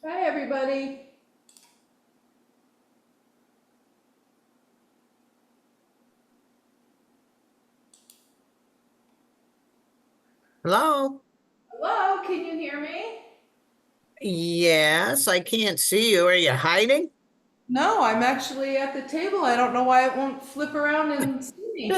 Hi, everybody. Hello? Hello, can you hear me? Yes, I can't see you. Are you hiding? No, I'm actually at the table. I don't know why it won't flip around and see me.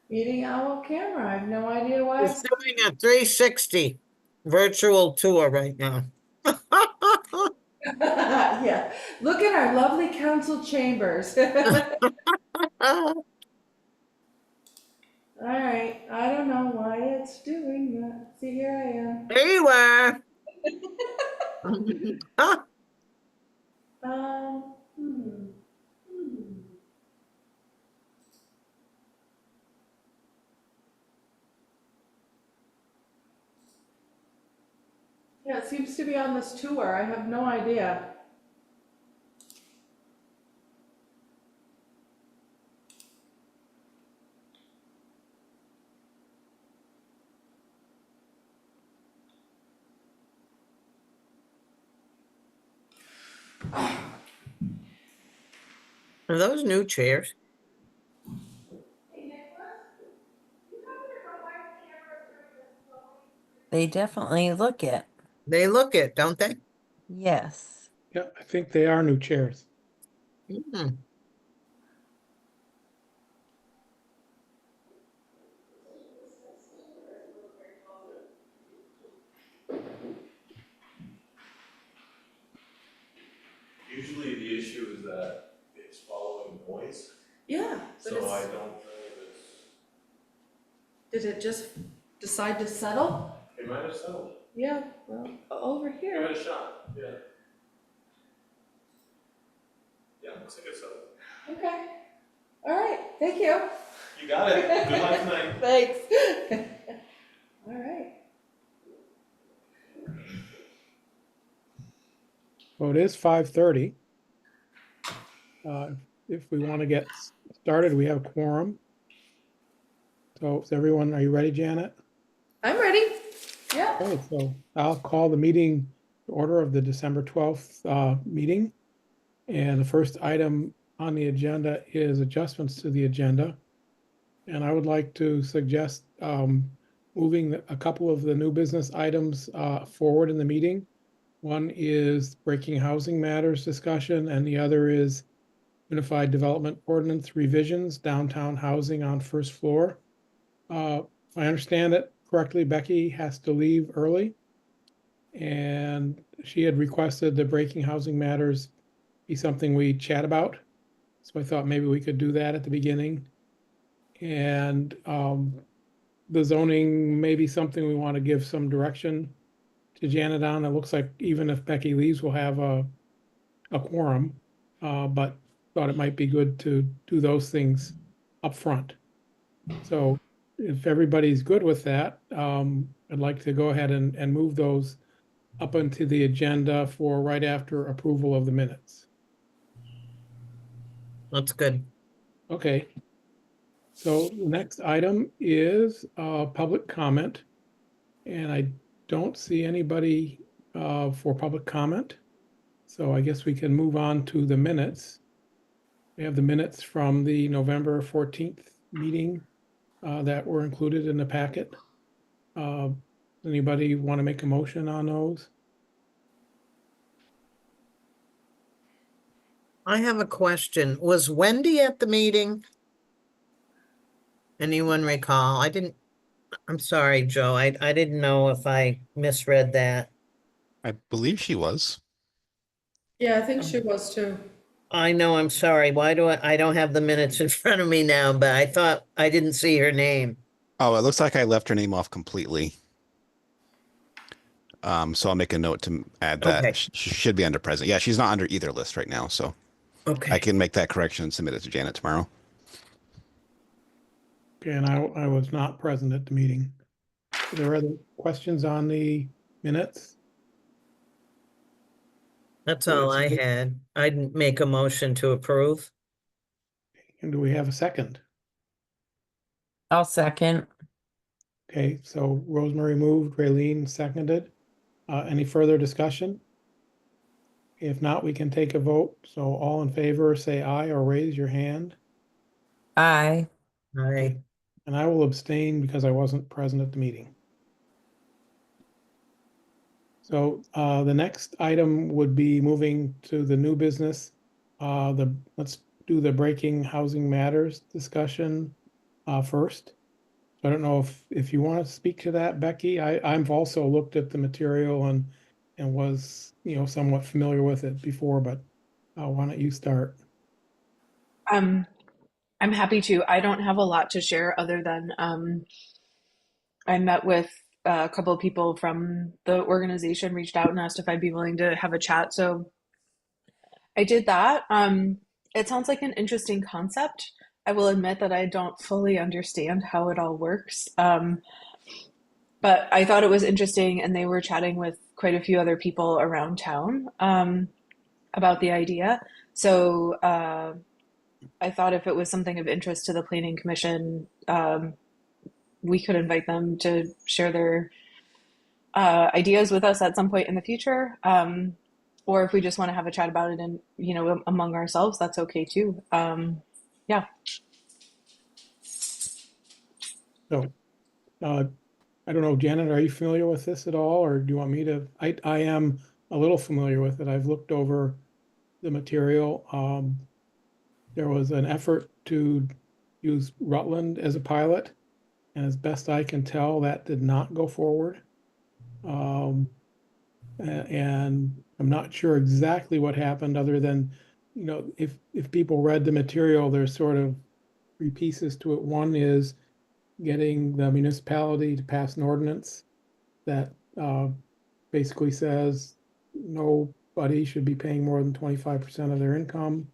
Meeting owl camera. I have no idea why It's it's. doing a 360 virtual tour right now. Yeah. Look at our lovely council chambers. All right. I don't know why it's doing that. See, here I am. There you are. Um, hmm, hmm. Yeah, it seems to be on this tour. I have no idea. Are those new chairs? They definitely look it. They look it, don't they? Yes. Yeah, I think they are new chairs. Mm. Usually the issue is that it's following noise, Yeah, but so I it's, don't know if it's, did it just decide to settle? it might have settled. Yeah, well, over Give here. it a shot, yeah. Yeah, looks like it settled. Okay. All right. Thank you. You got it, good luck tonight. Thanks. All right. Well, it is 5:30. If we want to get started, we have a quorum. So is everyone, are you ready, Janet? I'm ready. Yeah. Okay, so I'll call the meeting to order of the December 12th meeting. And the first item on the agenda is adjustments to the agenda. And I would like to suggest moving a couple of the new business items forward in the meeting. One is breaking housing matters discussion, and the other is Unified Development Ordinance revisions, downtown housing on first floor. If I understand it correctly, Becky has to leave early. And she had requested the breaking housing matters be something we chat about. So I thought maybe we could do that at the beginning. And the zoning may be something we want to give some direction to Janet on. It looks like even if Becky leaves, we'll have a quorum. But thought it might be good to do those things up front. So if everybody's good with that, I'd like to go ahead and move those up into the agenda for right after approval of the minutes. That's good. Okay. So the next item is public comment. And I don't see anybody for public comment. So I guess we can move on to the minutes. We have the minutes from the November 14th meeting that were included in the packet. Anybody want to make a motion on those? I have a question. Was Wendy at the meeting? Anyone recall? I'm sorry, Joe. I didn't know if I misread that. I believe she was. Yeah, I think she was too. I know, I'm sorry. Why do I don't have the minutes in front of me now, but I thought I didn't see her name. Oh, it looks like I left her name off completely. So I'll make a note to add that. Okay. She should be under present. Yeah, she's not under either list right now, so I Okay. can make that correction and submit it to Janet tomorrow. Okay, and I was not present at the meeting. Are there other questions on the minutes? That's all I had. I'd make a motion to approve. And do we have a second? I'll second. Okay, so Rosemary moved, Raylene seconded. Any further discussion? If not, we can take a vote. So all in favor, say aye or raise your hand. Aye. Aye. And I will abstain because I wasn't present at the meeting. So the next item would be moving to the new business. Let's do the breaking housing matters discussion first. So I don't know if you want to speak to that, Becky. I've also looked at the material and was, somewhat familiar with it before, but why don't you start? Um, I'm happy to. I don't have a lot to share other than I met with a couple of people from the organization, reached out and asked if I'd be willing to have a chat. So I did that. It sounds like an interesting concept. I will admit that I don't fully understand how it all works. But I thought it was interesting, and they were chatting with quite a few other people around town about the idea. So I thought if it was something of interest to the Planning Commission, we could invite them to share their ideas with us at some point in the future. Or if we just want to have a chat about it and, among ourselves, that's okay too. Yeah. So I don't know, Janet, are you familiar with this at all, or do you want me to? I am a little familiar with it. I've looked over the material. There was an effort to use Rutland as a pilot, and as best I can tell, that did not go forward. And I'm not sure exactly what happened, other than, if people read the material, there's sort of three pieces to it. One is getting the municipality to pass an ordinance that basically says nobody should be paying more than 25% of their income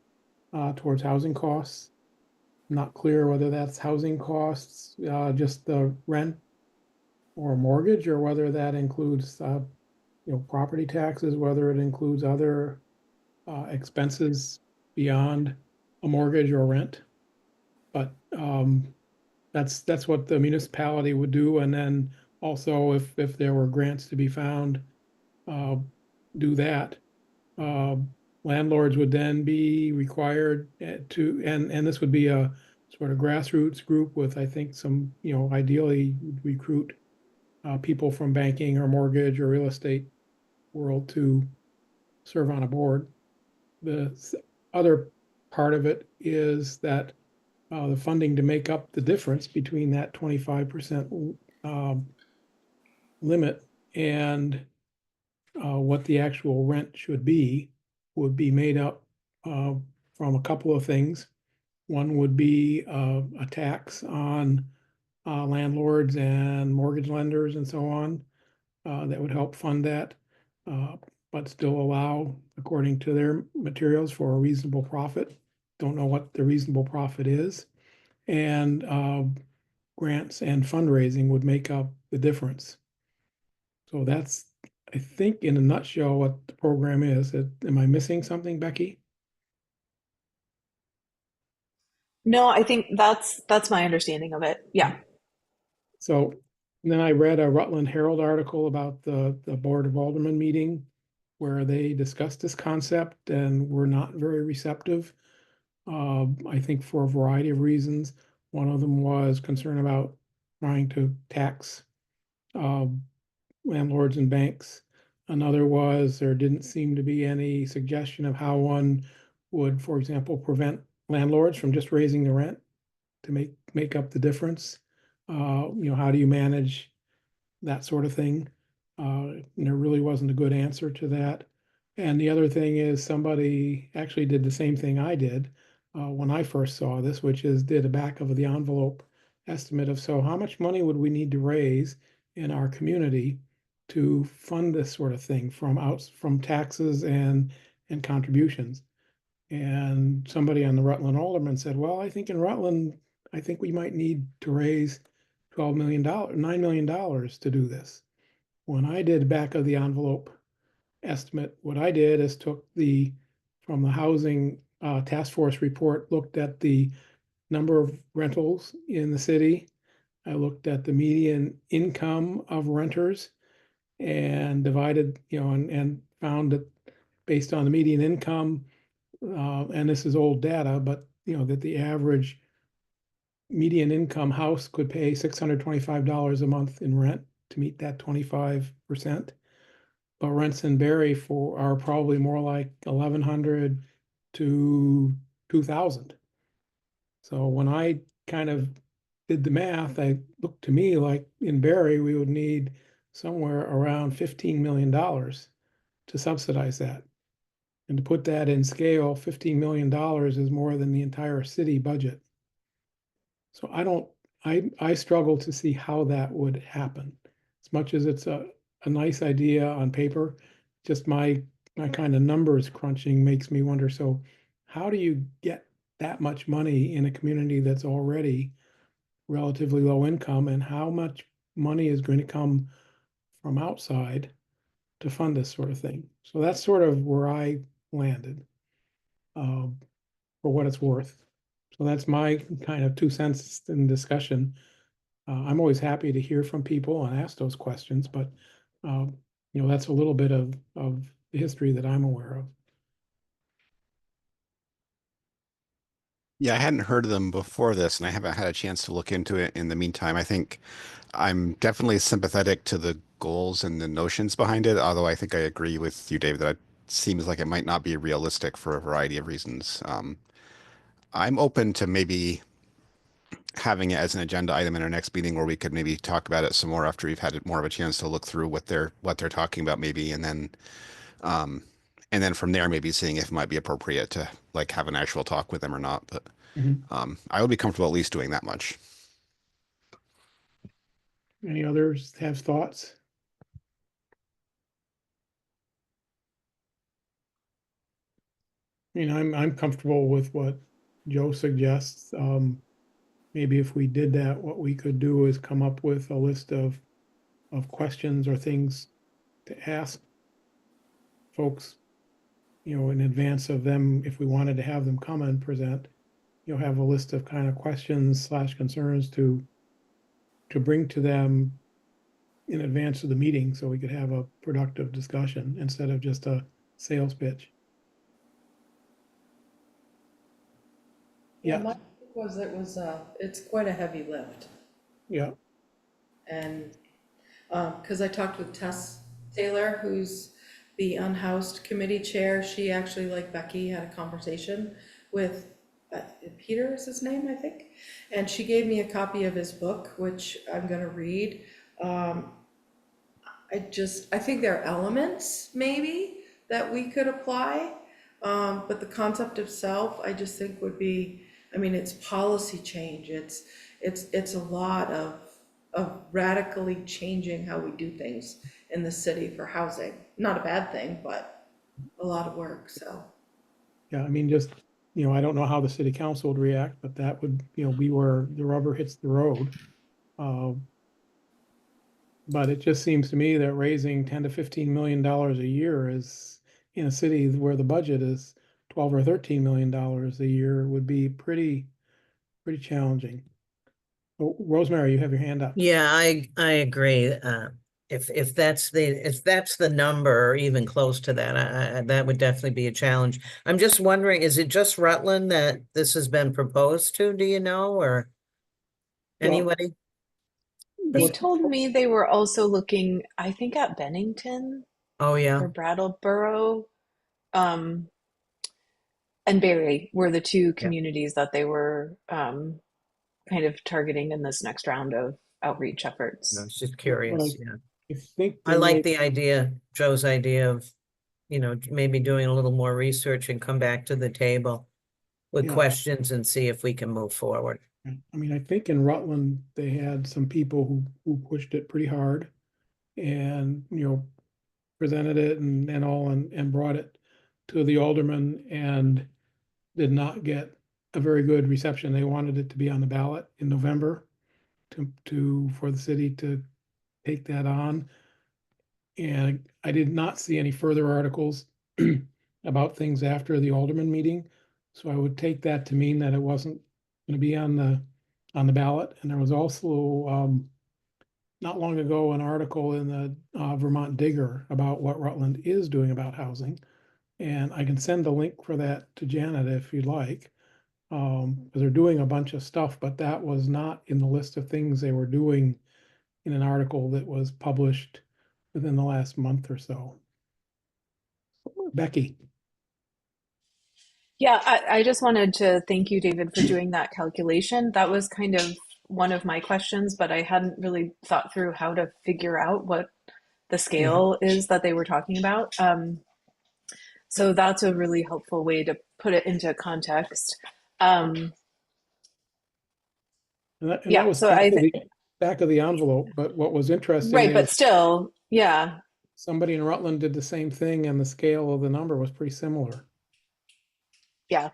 towards housing costs. Not clear whether that's housing costs, just the rent or mortgage, or whether that includes, property taxes, whether it includes other expenses beyond a mortgage or rent. But that's what the municipality would do. And then also, if there were grants to be found, do that. Landlords would then be required to, and this would be a sort of grassroots group with, I think, some, ideally recruit people from banking or mortgage or real estate world to serve on a board. The other part of it is that the funding to make up the difference between that 25% limit and what the actual rent should be would be made up from a couple of things. One would be a tax on landlords and mortgage lenders and so on that would help fund that, but still allow, according to their materials, for a reasonable profit. Don't know what the reasonable profit is. And grants and fundraising would make up the difference. So that's, I think, in a nutshell, what the program is. Am I missing something, Becky? No, I think that's my understanding of it. Yeah. So then I read a Rutland Herald article about the Board of Aldermen meeting where they discussed this concept and were not very receptive. I think for a variety of reasons. One of them was concern about trying to tax landlords and banks. Another was there didn't seem to be any suggestion of how one would, for example, prevent landlords from just raising the rent to make up the difference. How do you manage that sort of thing? There really wasn't a good answer to that. And the other thing is somebody actually did the same thing I did when I first saw this, which is did a back of the envelope estimate of, so how much money would we need to raise in our community to fund this sort of thing from taxes and contributions. And somebody on the Rutland Alderman said, well, I think in Rutland, I think we might need to raise $12 million, $9 million to do this. When I did back of the envelope estimate, what I did is took from the housing task force report, looked at the number of rentals in the city, I looked at the median income of renters and divided, and found that based on the median income, and this is old data, but that the average median income house could pay $625 a month in rent to meet that 25%. But rents in Barre are probably more like 1,100 to 2,000. So when I kind of did the math, I looked to me like in Barre, we would need somewhere around $15 million to subsidize that. And to put that in scale, $15 million is more than the entire city budget. So I struggle to see how that would happen. As much as it's a nice idea on paper, just my kind of numbers crunching makes me wonder, so how do you get that much money in a community that's already relatively low income, and how much money is going to come from outside to fund this sort of thing? So that's sort of where I landed, for what it's worth. So that's my kind of 2 cents in discussion. I'm always happy to hear from people and ask those questions, but that's a little bit of the history that I'm aware of. Yeah, I hadn't heard of them before this, and I haven't had a chance to look into it in the meantime. I think I'm definitely sympathetic to the goals and the notions behind it, although I think I agree with you, Dave, that it seems like it might not be realistic for a variety of reasons. I'm open to maybe having it as an agenda item in our next meeting where we could maybe talk about it some more after we've had more of a chance to look through what they're talking about maybe, um and then from there maybe seeing if it might be appropriate to like have an actual talk with them or not. But Mhm. I would be comfortable at least doing that much. Any others have thoughts? I'm comfortable with what Joe suggests. Maybe if we did that, what we could do is come up with a list of questions or things to ask folks, in advance of them, if we wanted to have them come and present, have a list of kind of questions / concerns to bring to them in advance of the meeting, so we could have a productive discussion instead of just a sales pitch. Yeah, Yeah, my take was it's quite a heavy lift. yeah, And, because I talked with Tess Taylor, who's the unhoused committee chair, she actually, like Becky, had a conversation with, Peter is his name, I think. And she gave me a copy of his book, which I'm gonna read. Um, I think there are elements maybe that we could apply. But the concept itself, I just think would be, I mean, it's policy change. It's a lot of radically changing how we do things in the city for housing. Not a bad thing, but a lot of work, so. yeah. I mean, just, I don't know how the city council would react, but that would, be where the rubber hits the road. Uh, But it just seems to me that raising 10 to $15 million a year is, in a city where the budget is 12 or $13 million a year, would be pretty challenging. Oh, Rosemary, you have your hand up. Yeah, I agree. If that's the number or even close to that, that would definitely be a challenge. I'm just wondering, is it just Rutland that this has been proposed to? Do you know, or Well, anybody? They Well, told me they were also looking, I think, at Bennington Oh, yeah. or Brattleboro, um, and Barry were the two Yeah. communities that they were kind of targeting in this next round of outreach I efforts. was just what curious. Yeah. I think I there like may, the idea, Joe's idea of, maybe doing a little more research and come back to the table with yeah, questions and see if we can move forward. I mean, I think in Rutland, they had some people who pushed it pretty hard and, presented it and all, and brought it to the alderman, and did not get a very good reception. They wanted it to be on the ballot in November for the city to take that on. And I did not see any further articles about things after the alderman meeting. So I would take that to mean that it wasn't going to be on on the ballot. And there was also, not long ago, an article in the Vermont Digger about what Rutland is doing about housing. And I can send the link for that to Janet if you'd like. Because they're doing a bunch of stuff, but that was not in the list of things they were doing in an article that was published within the last month or so. Becky. Yeah, I just wanted to thank you, David, for doing that calculation. That was kind of one of my questions, but I hadn't really thought through how to figure out what the scale is that they were talking about. So that's a really helpful way to put it into context. Um, And that yeah, was so I think, back of the envelope, but what was interesting right, but is still, yeah, somebody in Rutland did the same thing and the scale of the number was pretty similar. yeah.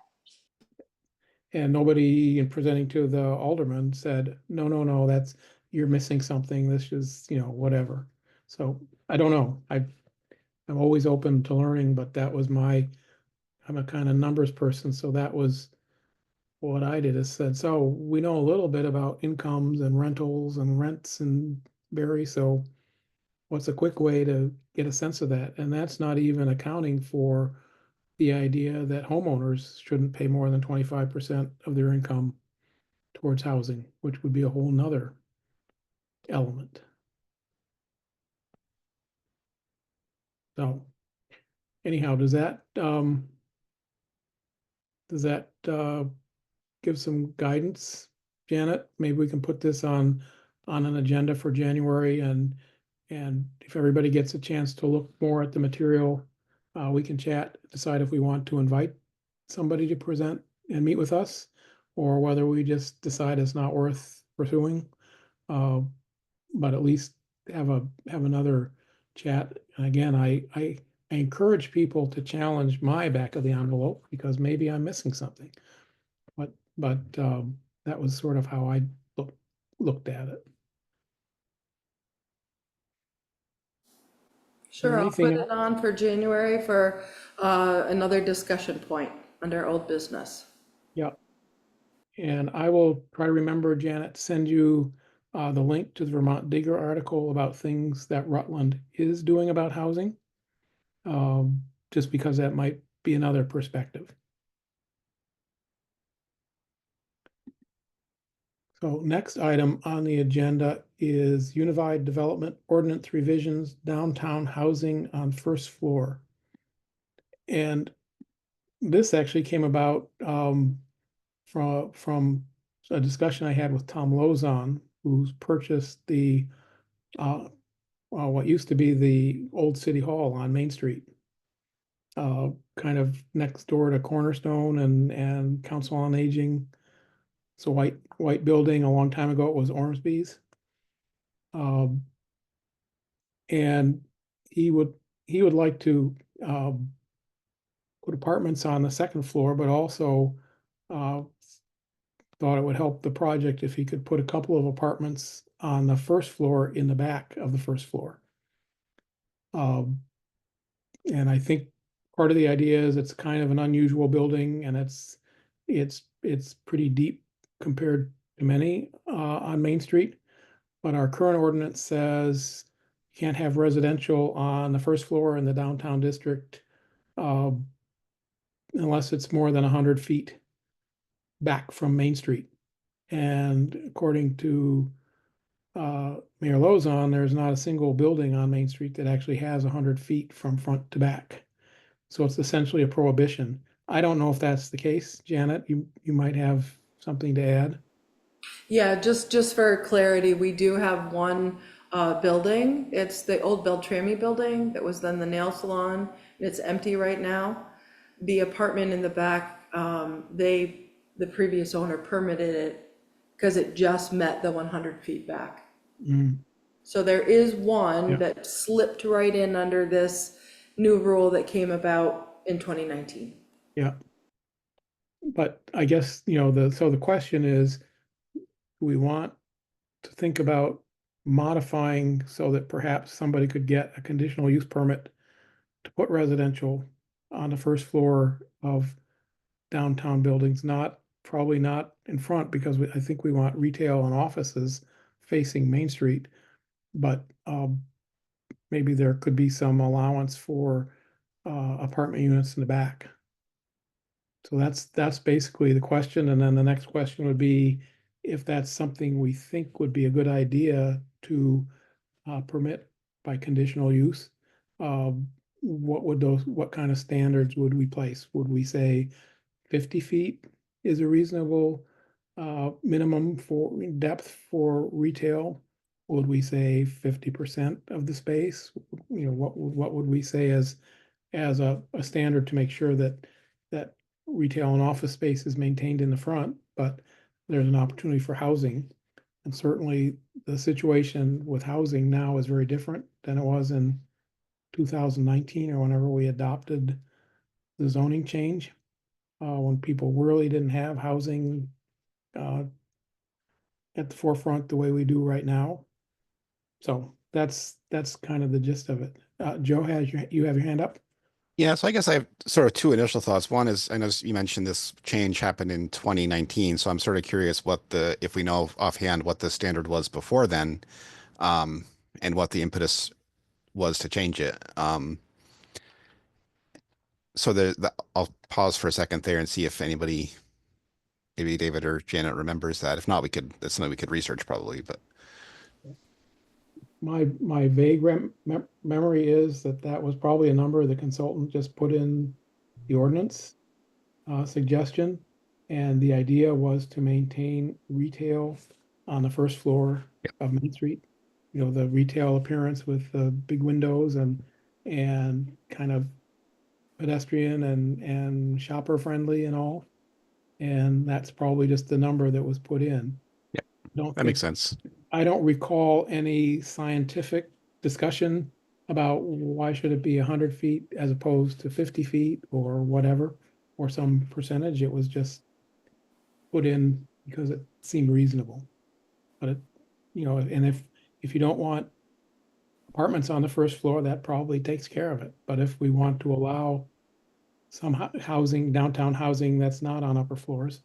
And nobody in presenting to the alderman said, no, you're missing something. This is, whatever. So I don't know. I'm always open to learning, but I'm a kind of numbers person. So that was what I did, is said, so we know a little bit about incomes and rentals and rents and Barre. So what's a quick way to get a sense of that? And that's not even accounting for the idea that homeowners shouldn't pay more than 25% of their income towards housing, which would be a whole nother element. So anyhow, does that give some guidance, Janet? Maybe we can put this on an agenda for January, and if everybody gets a chance to look more at the material, we can chat, decide if we want to invite somebody to present and meet with us, or whether we just decide it's not worth pursuing. But at least have another chat. And again, I encourage people to challenge my back of the envelope, because maybe I'm missing something. But that was sort of how I looked at it. Sure, I'll Anything put it on for January for another discussion point under old business. Yeah. And I will try to remember, Janet, to send you the link to the Vermont Digger article about things that Rutland is doing about housing, just because that might be another perspective. So next item on the agenda is Unified Development Ordinance Revisions, Downtown Housing on First Floor. And this actually came about from a discussion I had with Tom Lozon, who's purchased the what used to be the old City Hall on Main Street, kind of next door to Cornerstone and Council on Aging. It's a white building. A long time ago, it was Ormsby's. And he would like to put apartments on the second floor, but also thought it would help the project if he could put a couple of apartments on the first floor in the back of the first floor. And I think part of the idea is it's kind of an unusual building, and it's pretty deep compared to many on Main Street. But our current ordinance says you can't have residential on the first floor in the downtown district unless it's more than 100 feet back from Main Street. And according to Mayor Lozon, there's not a single building on Main Street that actually has 100 feet from front to back. So it's essentially a prohibition. I don't know if that's the case. Janet, you might have something to add. Yeah, just for clarity, we do have one building. It's the old Beltrami building that was then the nail salon, and it's empty right now. The apartment in the back, the previous owner permitted it because it just met the 100 feet back. Mm, So there is one Yeah. that slipped right in under this new rule that came about in 2019. yeah. But I guess, so the question is, do we want to think about modifying so that perhaps somebody could get a conditional use permit to put residential on the first floor of downtown buildings, not probably not in front because I think we want retail and offices facing Main Street. But maybe there could be some allowance for apartment units in the back. So that's basically the question. And then the next question would be if that's something we think would be a good idea to permit by conditional use. What kind of standards would we place? Would we say 50 feet is a reasonable minimum for depth for retail? Would we say 50% of the space? What would we say as a standard to make sure that retail and office space is maintained in the front, but there's an opportunity for housing. And certainly the situation with housing now is very different than it was in 2019 or whenever we adopted the zoning change, when people really didn't have housing at the forefront the way we do right now. So that's kind of the gist of it. Joe, you have your hand up? Yeah, so I guess I have sort of two initial thoughts. One is, I know you mentioned this change happened in 2019, so I'm sort of curious if we know offhand what the standard was before then, and what the impetus was to change it. So I'll pause for a second there and see if anybody, maybe David or Janet remembers that. If not, that's something we could research probably, but. My vague memory is that was probably a number the consultant just put in the ordinance suggestion. And the idea was to maintain retail on the first floor of Main Street. The retail appearance with the big windows and kind of pedestrian and shopper friendly and all. And that's probably just the number that was put in. That makes sense. I don't recall any scientific discussion about why should it be 100 feet as opposed to 50 feet or whatever, or some percentage. It was just put in because it seemed reasonable. But and if you don't want apartments on the first floor, that probably takes care of it. But if we want to allow some housing, downtown housing that's not on upper floors,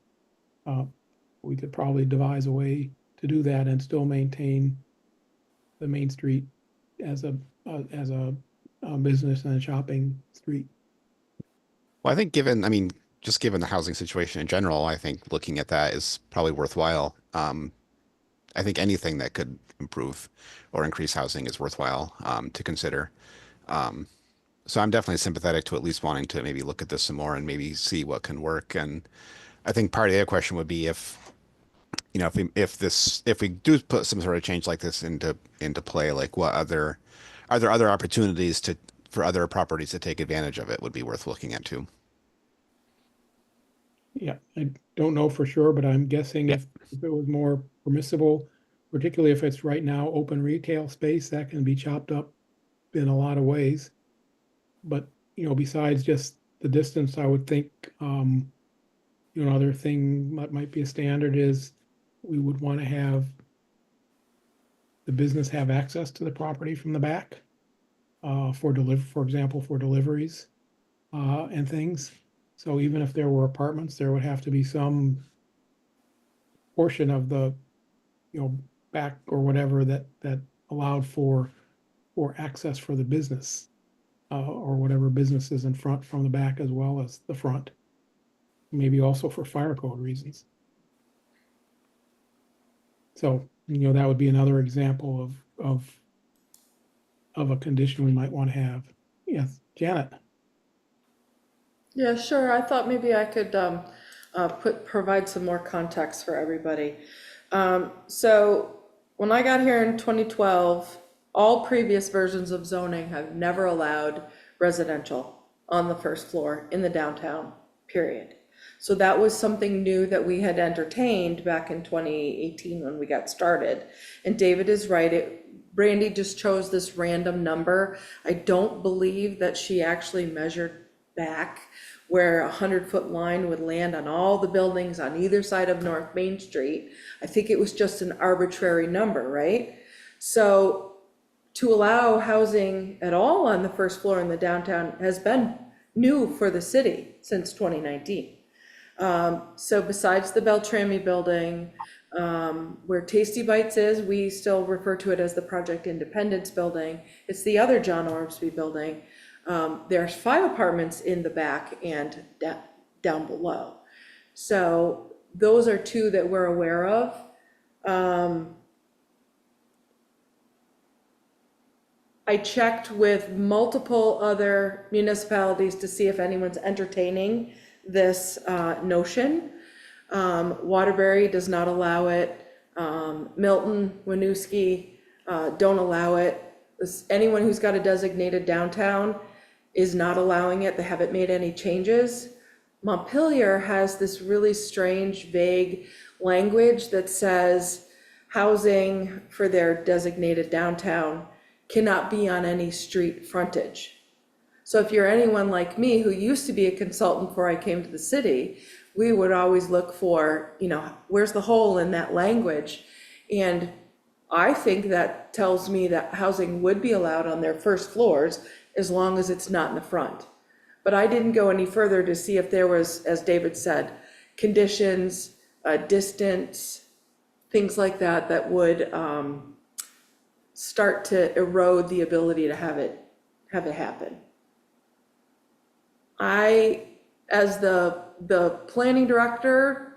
we could probably devise a way to do that and still maintain the Main Street as a business and a shopping street. Well, I think just given the housing situation in general, I think looking at that is probably worthwhile. I think anything that could improve or increase housing is worthwhile to consider. So I'm definitely sympathetic to at least wanting to maybe look at this some more and maybe see what can work. And I think part of the other question would be if we do put some sort of change like this into play, like are there other opportunities for other properties to take advantage of it would be worth looking at too. Yeah, I don't know for sure, but I'm guessing if it was more permissible, particularly if it's right now open retail space, that can be chopped up in a lot of ways. But besides just the distance, I would think another thing that might be a standard is we would want to have the business have access to the property from the back for example, for deliveries and things. So even if there were apartments, there would have to be some portion of the back or whatever that allowed for access for the business or whatever business is in front from the back as well as the front. Maybe also for fire code reasons. So that would be another example of a condition we might want to have. Yes, Janet. Yeah, sure. I thought maybe I could provide some more context for everybody. So when I got here in 2012, all previous versions of zoning have never allowed residential on the first floor in the downtown, period. So that was something new that we had entertained back in 2018 when we got started. And David is right. Brandy just chose this random number. I don't believe that she actually measured back where 100-foot line would land on all the buildings on either side of North Main Street. I think it was just an arbitrary number, right? So to allow housing at all on the first floor in the downtown has been new for the city since 2019. So besides the Beltrami building, where Tasty Bites is, we still refer to it as the Project Independence building. It's the other John Ormsby building. There's 5 apartments in the back and down below. So those are 2 that we're aware of. I checked with multiple other municipalities to see if anyone's entertaining this notion. Waterbury does not allow it. Milton, Winooski don't allow it. Anyone who's got a designated downtown is not allowing it. They haven't made any changes. Montpelier has this really strange, vague language that says housing for their designated downtown cannot be on any street frontage. So if you're anyone like me who used to be a consultant before I came to the city, we would always look for, where's the hole in that language? And I think that tells me that housing would be allowed on their first floors as long as it's not in the front. But I didn't go any further to see if there was, as David said, conditions, distance, things like that, that would start to erode the ability to have it happen. I, as the planning director,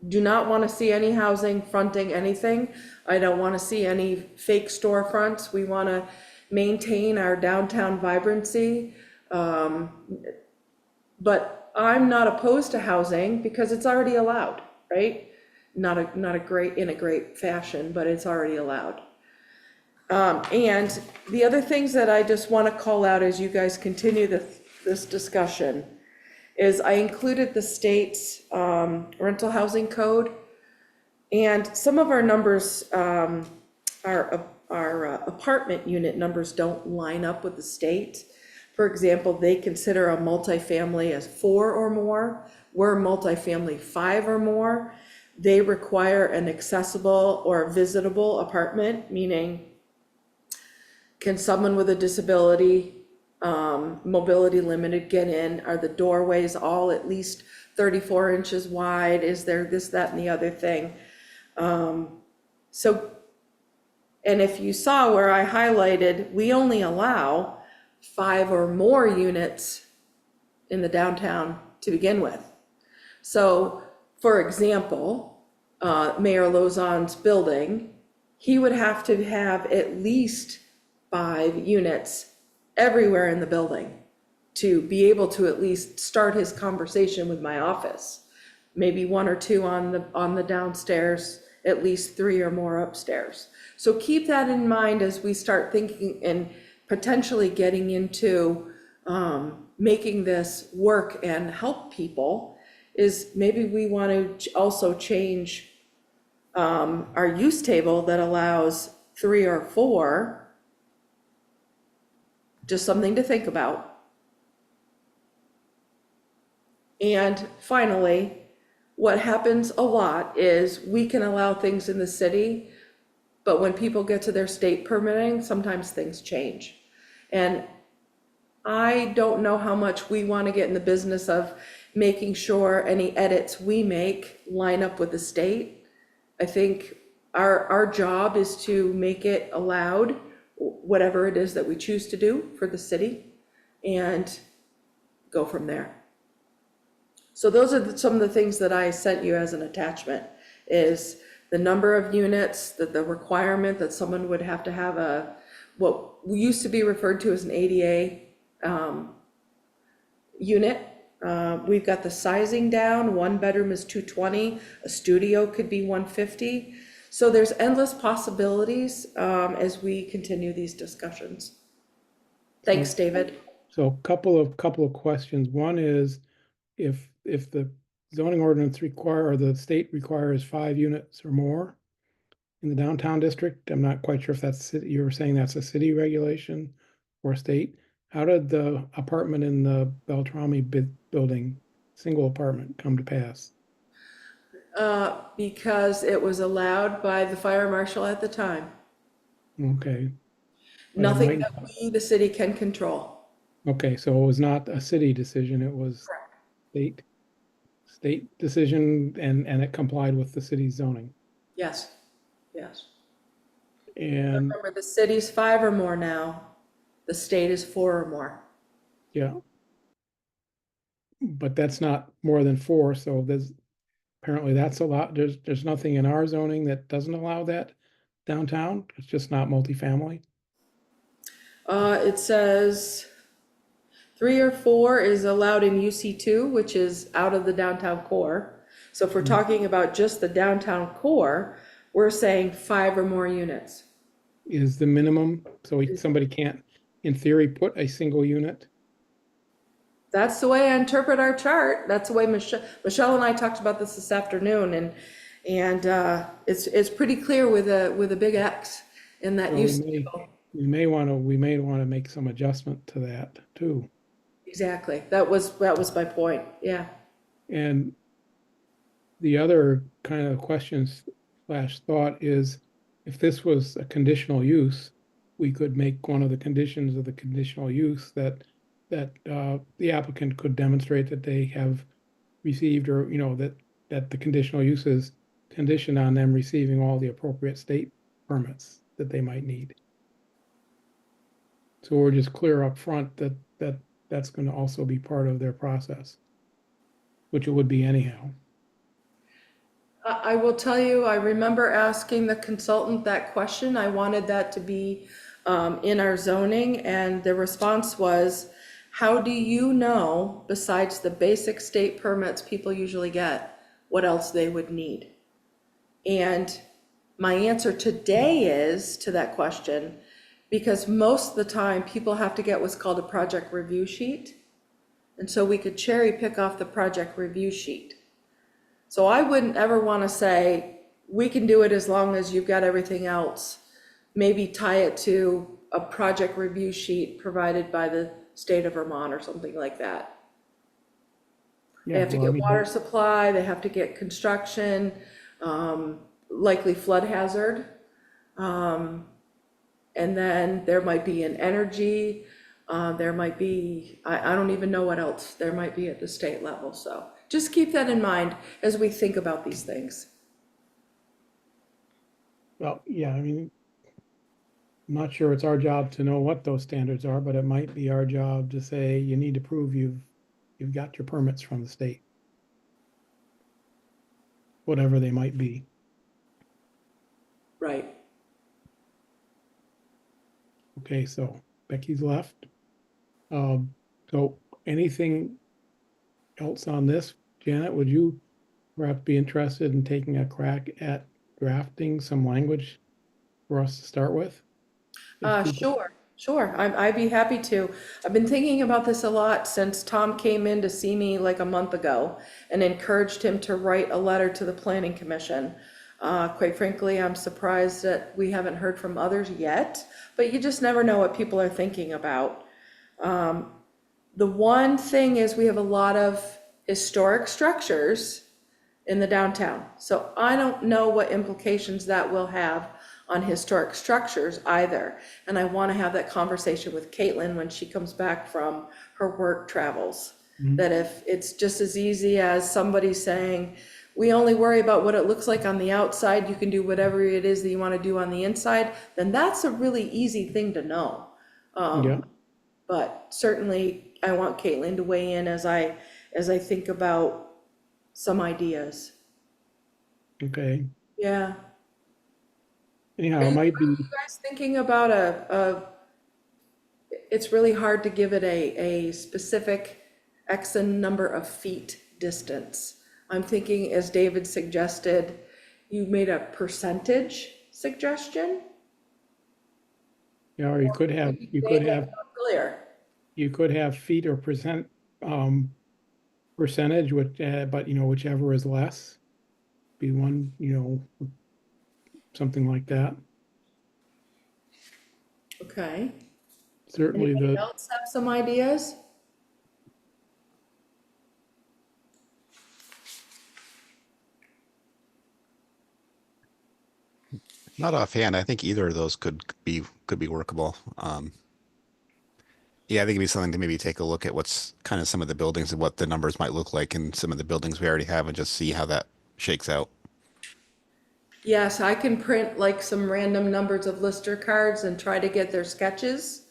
do not want to see any housing fronting anything. I don't want to see any fake storefronts. We want to maintain our downtown vibrancy. But I'm not opposed to housing because it's already allowed, right? Not a great fashion, but it's already allowed. And the other things that I just want to call out as you guys continue this discussion is I included the state's rental housing code. And some of our numbers, our apartment unit numbers don't line up with the state. For example, they consider a multifamily as 4 or more. We're multifamily 5 or more. They require an accessible or visitable apartment, meaning can someone with a disability, mobility limited get in? Are the doorways all at least 34 inches wide? Is there this, that, and the other thing? So, and if you saw where I highlighted, we only allow 5 or more units in the downtown to begin with. So, for example, Mayor Lozon's building, he would have to have at least 5 units everywhere in the building to be able to at least start his conversation with my office. Maybe 1 or 2 on the downstairs, at least 3 or more upstairs. So keep that in mind as we start thinking and potentially getting into making this work and help people, is maybe we want to also change our use table that allows 3 or 4. Just something to think about. And finally, what happens a lot is we can allow things in the city, but when people get to their state permitting, sometimes things change. And I don't know how much we want to get in the business of making sure any edits we make line up with the state. I think our job is to make it allowed, whatever it is that we choose to do for the city, and go from there. So those are some of the things that I sent you as an attachment, is the number of units, the requirement that someone would have to have what used to be referred to as an ADA unit. We've got the sizing down. 1 bedroom is 220, a studio could be 150. So there's endless possibilities as we continue these discussions. Thanks, David. So couple of questions. One is, if the zoning ordinance or the state requires 5 units or more in the downtown district, I'm not quite sure if that's city, you were saying that's a city regulation or state. How did the apartment in the Beltrami building, single apartment, come to pass? Because it was allowed by the fire marshal at the time. Okay. But it Nothing might- that we, the city, can control. Okay, so it was not a city decision, it was state. state decision and it complied with the city's zoning. Yes, yes. And Remember, the city's 5 or more now, the state is 4 or more. yeah. But that's not more than 4, so apparently that's a lot. There's nothing in our zoning that doesn't allow that downtown. It's just not multifamily. It says 3 or 4 is allowed in UC2, which is out of the downtown core. So if we're talking about just the downtown core, we're saying 5 or more units. Is the minimum, so somebody can't, in theory, put a single unit. That's the way I interpret our chart. That's the way Michelle and I talked about this afternoon, and it's pretty clear with a big X in that Well, use. we may want to make some adjustment to that too. Exactly. That was my point. Yeah. And the other kind of questions / thought is, if this was a conditional use, we could make one of the conditions of the conditional use that the applicant could demonstrate that they have received, or, that the conditional use is conditioned on them receiving all the appropriate state permits that they might need. So we're just clear up front that that's going to also be part of their process, which it would be anyhow. I will tell you, I remember asking the consultant that question. I wanted that to be in our zoning, and the response was, how do you know, besides the basic state permits people usually get, what else they would need? And my answer today is to that question, because most of the time people have to get what's called a project review sheet. And so we could cherry pick off the project review sheet. So I wouldn't ever want to say, we can do it as long as you've got everything else. Maybe tie it to a project review sheet provided by the state of Vermont or something like that. They have to get water supply, they have to get construction, likely flood hazard. And then there might be an energy, there might be, I don't even know what else there might be at the state level. So just keep that in mind as we think about these things. Well, yeah, I mean, I'm not sure it's our job to know what those standards are, but it might be our job to say, you need to prove you've got your permits from the state. Whatever they might be. Right. Okay, so Becky's left. So anything else on this? Janet, would you perhaps be interested in taking a crack at drafting some language for us to start with? Sure. I'd be happy to. I've been thinking about this a lot since Tom came in to see me like a month ago and encouraged him to write a letter to the Planning Commission. Quite frankly, I'm surprised that we haven't heard from others yet, but you just never know what people are thinking about. The one thing is, we have a lot of historic structures in the downtown. So I don't know what implications that will have on historic structures either. And I want to have that conversation with Caitlin when she comes back from her work travels. That if it's just as easy as somebody saying, we only worry about what it looks like on the outside, you can do whatever it is that you want to do on the inside, then that's a really easy thing to know. Yeah. But certainly I want Caitlin to weigh in as I think about some ideas. Okay. Yeah. Anyhow, it might be, You guys thinking about it's really hard to give it a specific X number of feet distance. I'm thinking, as David suggested, you made a percentage suggestion? or you could have Clear. feet or percentage, but whichever is less, be one, something like that. Okay. Certainly Anybody else have some ideas? Not offhand. I think either of those could be workable. Yeah, I think it'd be something to maybe take a look at what's kind of some of the buildings and what the numbers might look like in some of the buildings we already have and just see how that shakes out. Yes, I can print like some random numbers of Lister cards and try to get their sketches.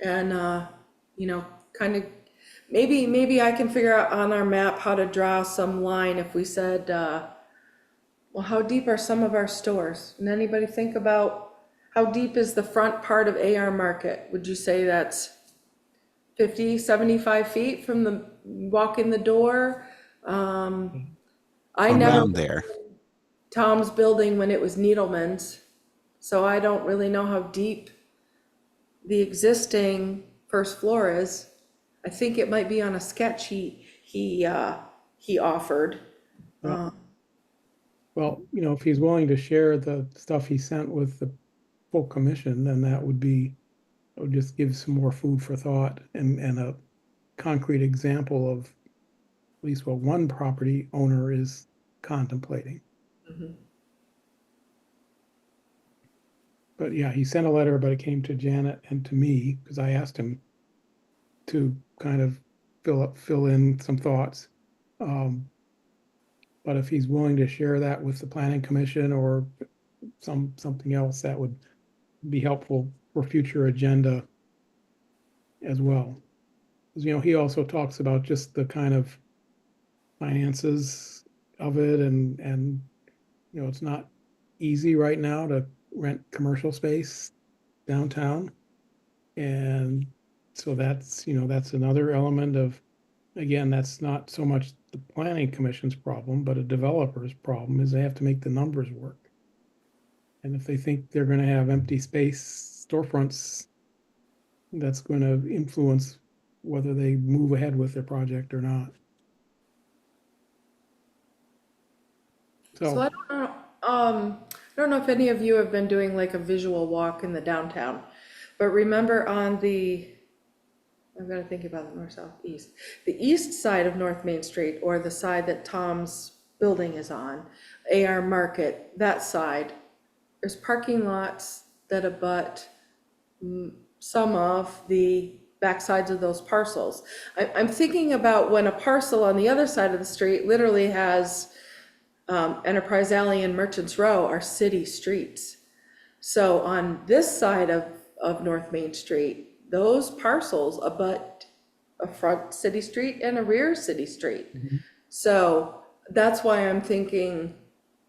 And, you know, kind of, maybe I can figure out on our map how to draw some line if we said, well, how deep are some of our stores? And anybody think about how deep is the front part of AR Market? Would you say that's 50, 75 feet from the walk in the door? I never Around there. Tom's building when it was Needleman's, so I don't really know how deep the existing first floor is. I think it might be on a sketch he offered. Yeah. Well, if he's willing to share the stuff he sent with the full commission, then that would just give some more food for thought and a concrete example of at least what one property owner is contemplating. But yeah, he sent a letter, but it came to Janet and to me because I asked him to kind of fill in some thoughts. But if he's willing to share that with the planning commission or something else, that would be helpful for future agenda as well. Because, he also talks about just the kind of finances of it and it's not easy right now to rent commercial space downtown. And so that's another element of, again, that's not so much the planning commission's problem, but a developer's problem is they have to make the numbers work. And if they think they're going to have empty space storefronts, that's going to influence whether they move ahead with their project or not. So I don't know, I don't know if any of you have been doing like a visual walk in the downtown, but remember on I'm gonna think about the north, south, east. The east side of North Main Street, or the side that Tom's building is on, AR Market, that side, there's parking lots that abut some of the backsides of those parcels. I'm thinking about when a parcel on the other side of the street literally has Enterprise Alley and Merchants Row are city streets. So on this side of North Main Street, those parcels abut a front city street and a rear city street. So that's why I'm thinking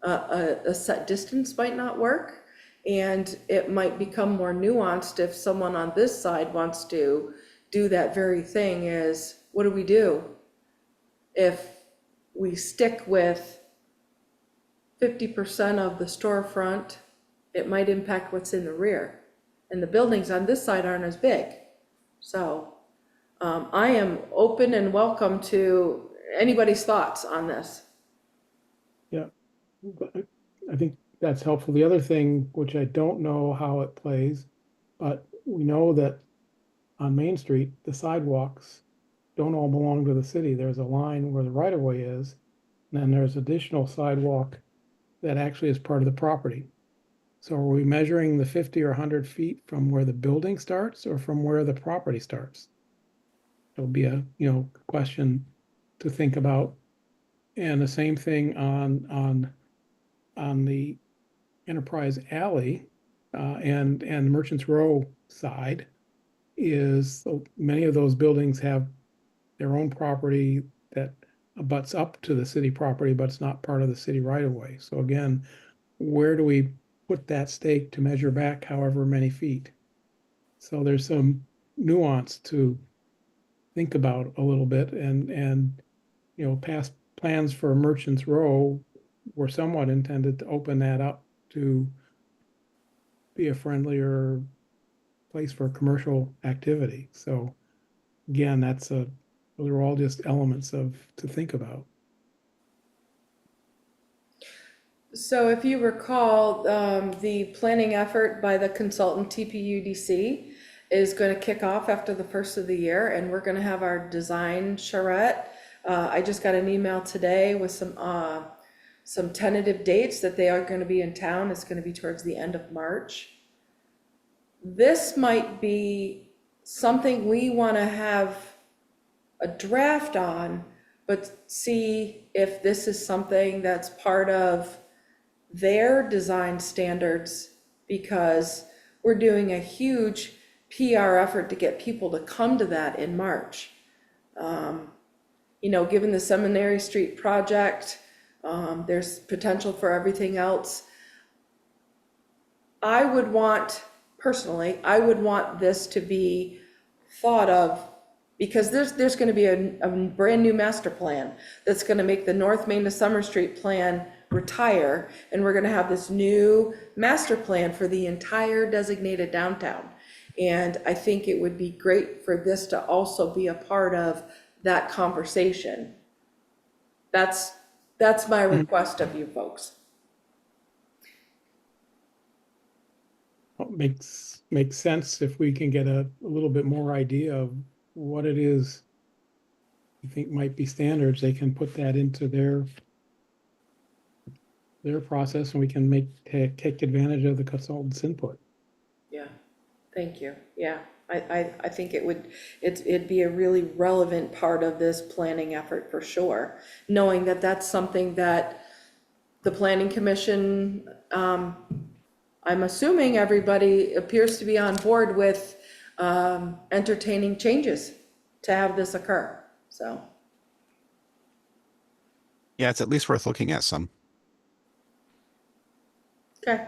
a set distance might not work. And it might become more nuanced if someone on this side wants to do that very thing is, what do we do? If we stick with 50% of the storefront, it might impact what's in the rear. And the buildings on this side aren't as big. So I am open and welcome to anybody's thoughts on this. Yeah, I think that's helpful. The other thing, which I don't know how it plays, but we know that on Main Street, the sidewalks don't all belong to the city. There's a line where the right of way is, and then there's additional sidewalk that actually is part of the property. So are we measuring the 50 or 100 feet from where the building starts or from where the property starts? It'll be a question to think about. And the same thing on the Enterprise Alley and Merchants Row side is many of those buildings have their own property that abuts up to the city property, but it's not part of the city right of way. So again, where do we put that stake to measure back however many feet? So there's some nuance to think about a little bit, and past plans for Merchants Row were somewhat intended to open that up to be a friendlier place for commercial activity. So again, those are all just elements to think about. So if you recall, the planning effort by the consultant TPUDC is going to kick off after the first of the year, and we're going to have our design charrette. I just got an email today with some tentative dates that they are going to be in town. It's going to be towards the end of March. This might be something we want to have a draft on, but see if this is something that's part of their design standards, because we're doing a huge PR effort to get people to come to that in March. You know, given the Seminary Street project, there's potential for everything else. I would want, personally, I would want this to be thought of, because there's gonna be a brand new master plan that's gonna make the North Main to Summer Street plan retire, and we're gonna have this new master plan for the entire designated downtown. And I think it would be great for this to also be a part of that conversation. That's my request of you folks. Well, makes sense if we can get a little bit more idea of what it is you think might be standards, they can put that into their process, and we can take advantage of the consultant's input. Yeah, thank you. Yeah, I think it'd be a really relevant part of this planning effort for sure, knowing that that's something that the planning commission, I'm assuming everybody appears to be on board with, entertaining changes to have this occur, so. Yeah, it's at least worth looking at some. Okay.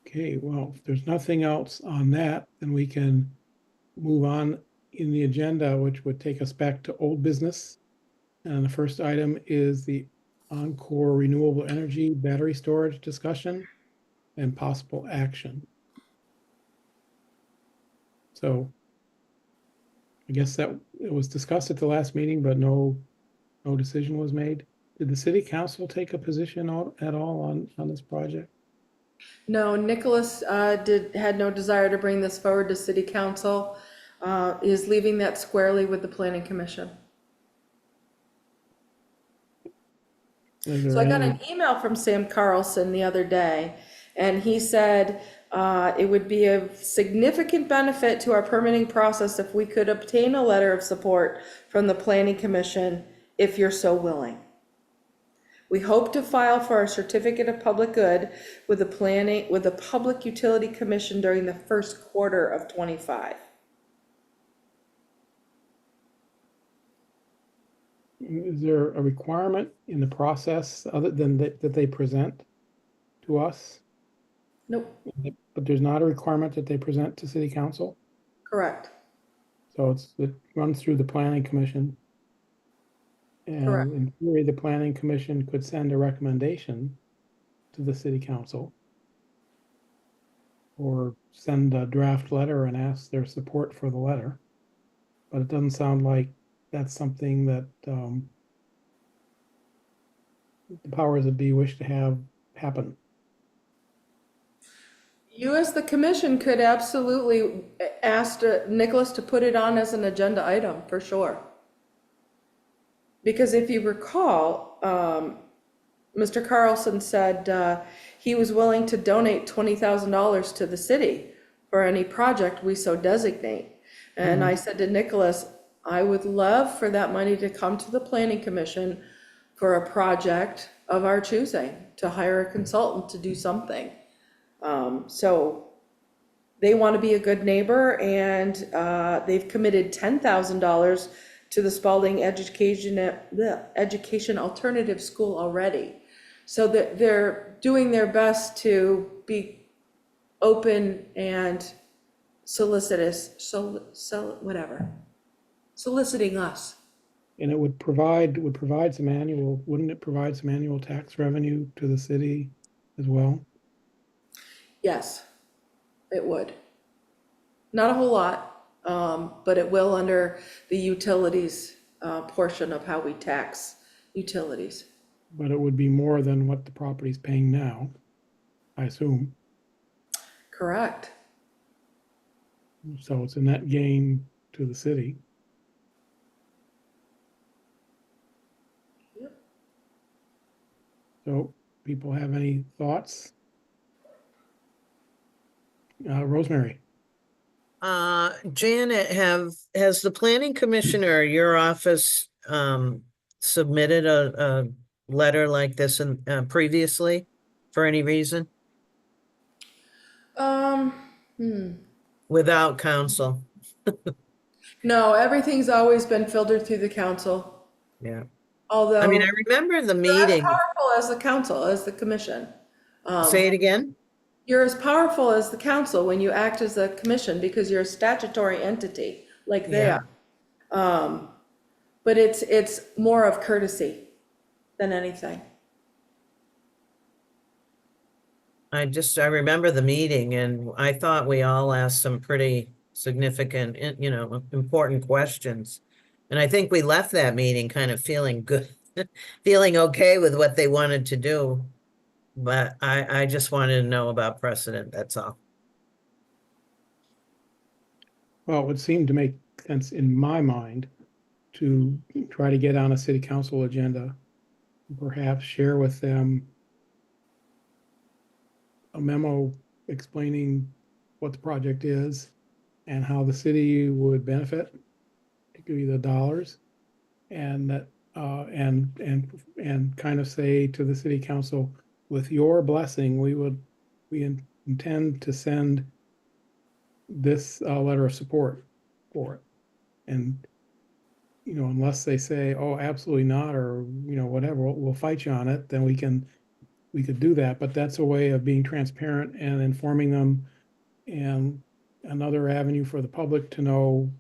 Okay, well, if there's nothing else on that, then we can move on in the agenda, which would take us back to old business. And the first item is the Encore Renewable Energy Battery Storage discussion and possible action. So I guess that it was discussed at the last meeting, but no decision was made. Did the city council take a position at all on this project? No, Nicholas had no desire to bring this forward to city council, is leaving that squarely with the planning commission. Is there So I got any- an email from Sam Carlson the other day, and he said it would be a significant benefit to our permitting process if we could obtain a letter of support from the planning commission, if you're so willing. We hope to file for our certificate of public good with the Public Utility Commission during the first quarter of '25. Is there a requirement in the process other than that they present to us? Nope, But there's not a requirement that they present to city council? correct, So it runs through the planning commission. Correct. And in theory, the planning commission could send a recommendation to the city council, or send a draft letter and ask their support for the letter. But it doesn't sound like that's something that the powers that be wish to have happen. You as the commission could absolutely ask Nicholas to put it on as an agenda item, for sure. Because if you recall, Mr. Carlson said he was willing to donate $20,000 to the city for any project we so designate. And I said to Nicholas, I would love for that money to come to the planning commission for a project of our choosing, to hire a consultant to do something. So they want to be a good neighbor, and they've committed $10,000 to the Spalding Education Alternative School already. So that they're doing their best to be open and solicitous, soliciting us. And it would provide some annual, wouldn't it provide some annual tax revenue to the city as well? Yes, it would. Not a whole lot, but it will under the utilities portion of how we tax utilities. But it would be more than what the property's paying now, I assume. Correct. So it's a net gain to the city. Yep. So people have any thoughts? Rosemary? Janet, has the planning commissioner, your office, submitted a letter like this in, previously for any reason Um, hmm. without counsel? No, everything's always been filtered through the council, Yeah. I mean, although I remember the you're as meeting. powerful as the council, as the commission. Say it again? You're as powerful as the council when you act as a commission because you're a statutory entity, like they Yeah. are. But it's more of courtesy than anything. I remember the meeting and I thought we all asked some pretty significant, important questions. And I think we left that meeting kind of feeling good, feeling okay with what they wanted to do. But I just wanted to know about precedent, that's all. Well, it would seem to make sense in my mind to try to get on a city council agenda, perhaps share with them a memo explaining what the project is and how the city would benefit. It could be the dollars, and that and kind of say to the city council, with your blessing, we intend to send this letter of support for it. And unless they say, oh, absolutely not, or whatever, we'll fight you on it, then we could do that. But that's a way of being transparent and informing them, and another avenue for the public to know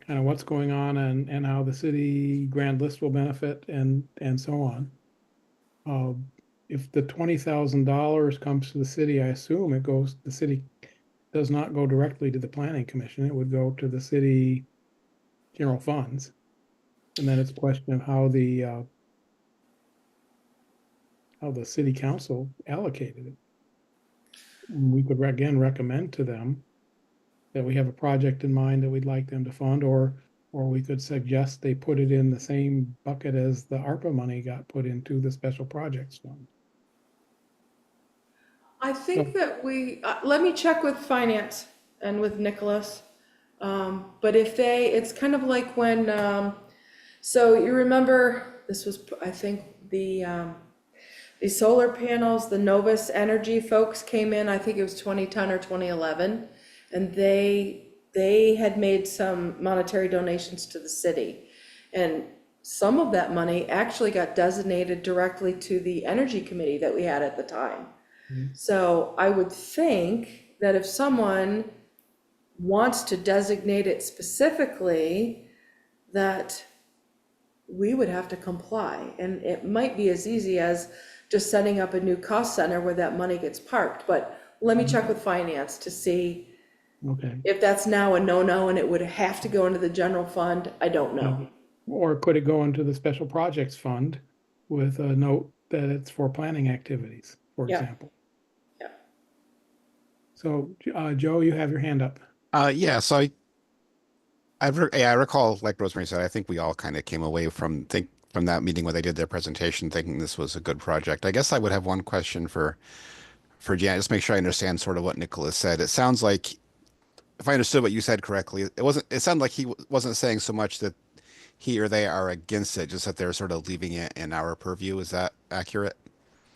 kind of what's going on and how the city grand list will benefit and so on. If the $20,000 comes to the city, I assume the city does not go directly to the planning commission. It would go to the city general funds. And then it's a question of how the city council allocated it. We could again recommend to them that we have a project in mind that we'd like them to fund, or we could suggest they put it in the same bucket as the ARPA money got put into the special projects fund. I think that let me check with finance and with Nicholas. But it's kind of like when, so you remember, this was, I think, the solar panels, the Novus Energy folks came in, I think it was 2010 or 2011, and they had made some monetary donations to the city. And some of that money actually got designated directly to the energy committee that we had at the time. So I would think that if someone wants to designate it specifically, that we would have to comply. And it might be as easy as just setting up a new cost center where that money gets parked. But let me check with finance to see Okay. if that's now a no-no and it would have to go into the general fund. I don't know. Or could it go into the special projects fund with a note that it's for planning activities, for Yeah. example? Yeah. So, Joe, you have your hand up. Yeah, so I recall, like Rosemary said, I think we all kind of came away from that meeting where they did their presentation thinking this was a good project. I guess I would have one question for Janet, just make sure I understand sort of what Nicholas said. It sounds like, if I understood what you said correctly, it sounded like he wasn't saying so much that he or they are against it, just that they're sort of leaving it in our purview. Is that accurate?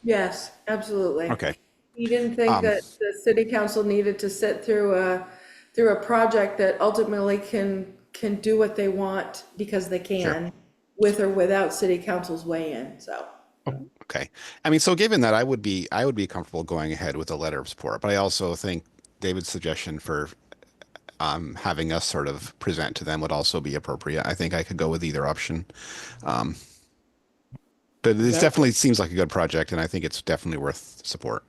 Yes, absolutely. Okay. He didn't think that the city council needed to sit through a project that ultimately can do what they want because they can, with or without city council's weigh-in, so. Okay. I mean, so given that, I would be comfortable going ahead with a letter of support, but I also think David's suggestion for having us sort of present to them would also be appropriate. I think I could go with either option. But this definitely seems like a good project, and I think it's definitely worth support.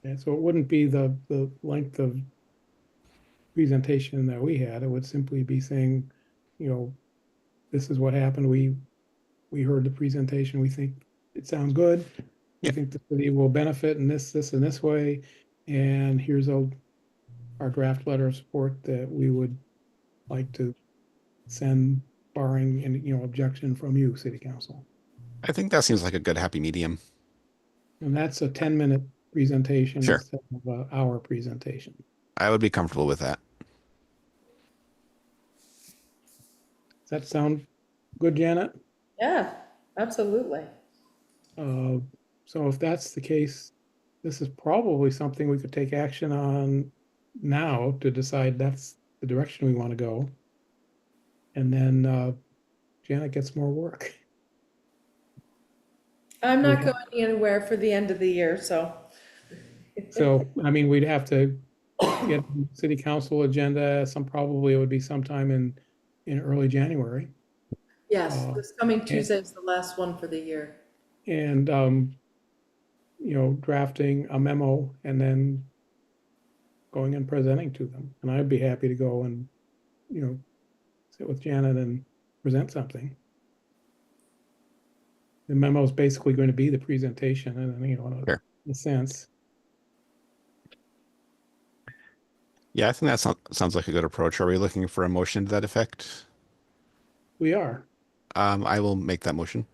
And so it wouldn't be the length of presentation that we had. It would simply be saying, this is what happened. We heard the presentation. We think it sounds good. We think the city will benefit in this, and this way. And here's our draft letter of support that we would like to send, barring any, objection from you, city council. I think that seems like a good happy medium. And that's a 10-minute presentation Sure. instead of an hour presentation. I would be comfortable with that. Does that sound good, Janet? Yeah, absolutely. So if that's the case, this is probably something we could take action on now to decide that's the direction we want to go. And then Janet gets more work. I'm We not have- going anywhere for the end of the year, so. So, I mean, we'd have to get city council agenda, probably it would be sometime in early January. Yes, Uh, this coming and- Tuesday is the last one for the year. And, drafting a memo and then going and presenting to them. And I'd be happy to go and, sit with Janet and present something. The memo is basically going to be the presentation and, Sure. in a sense, Yeah, I think that sounds like a good approach. Are we looking for a motion to that effect? we are. I will make that motion.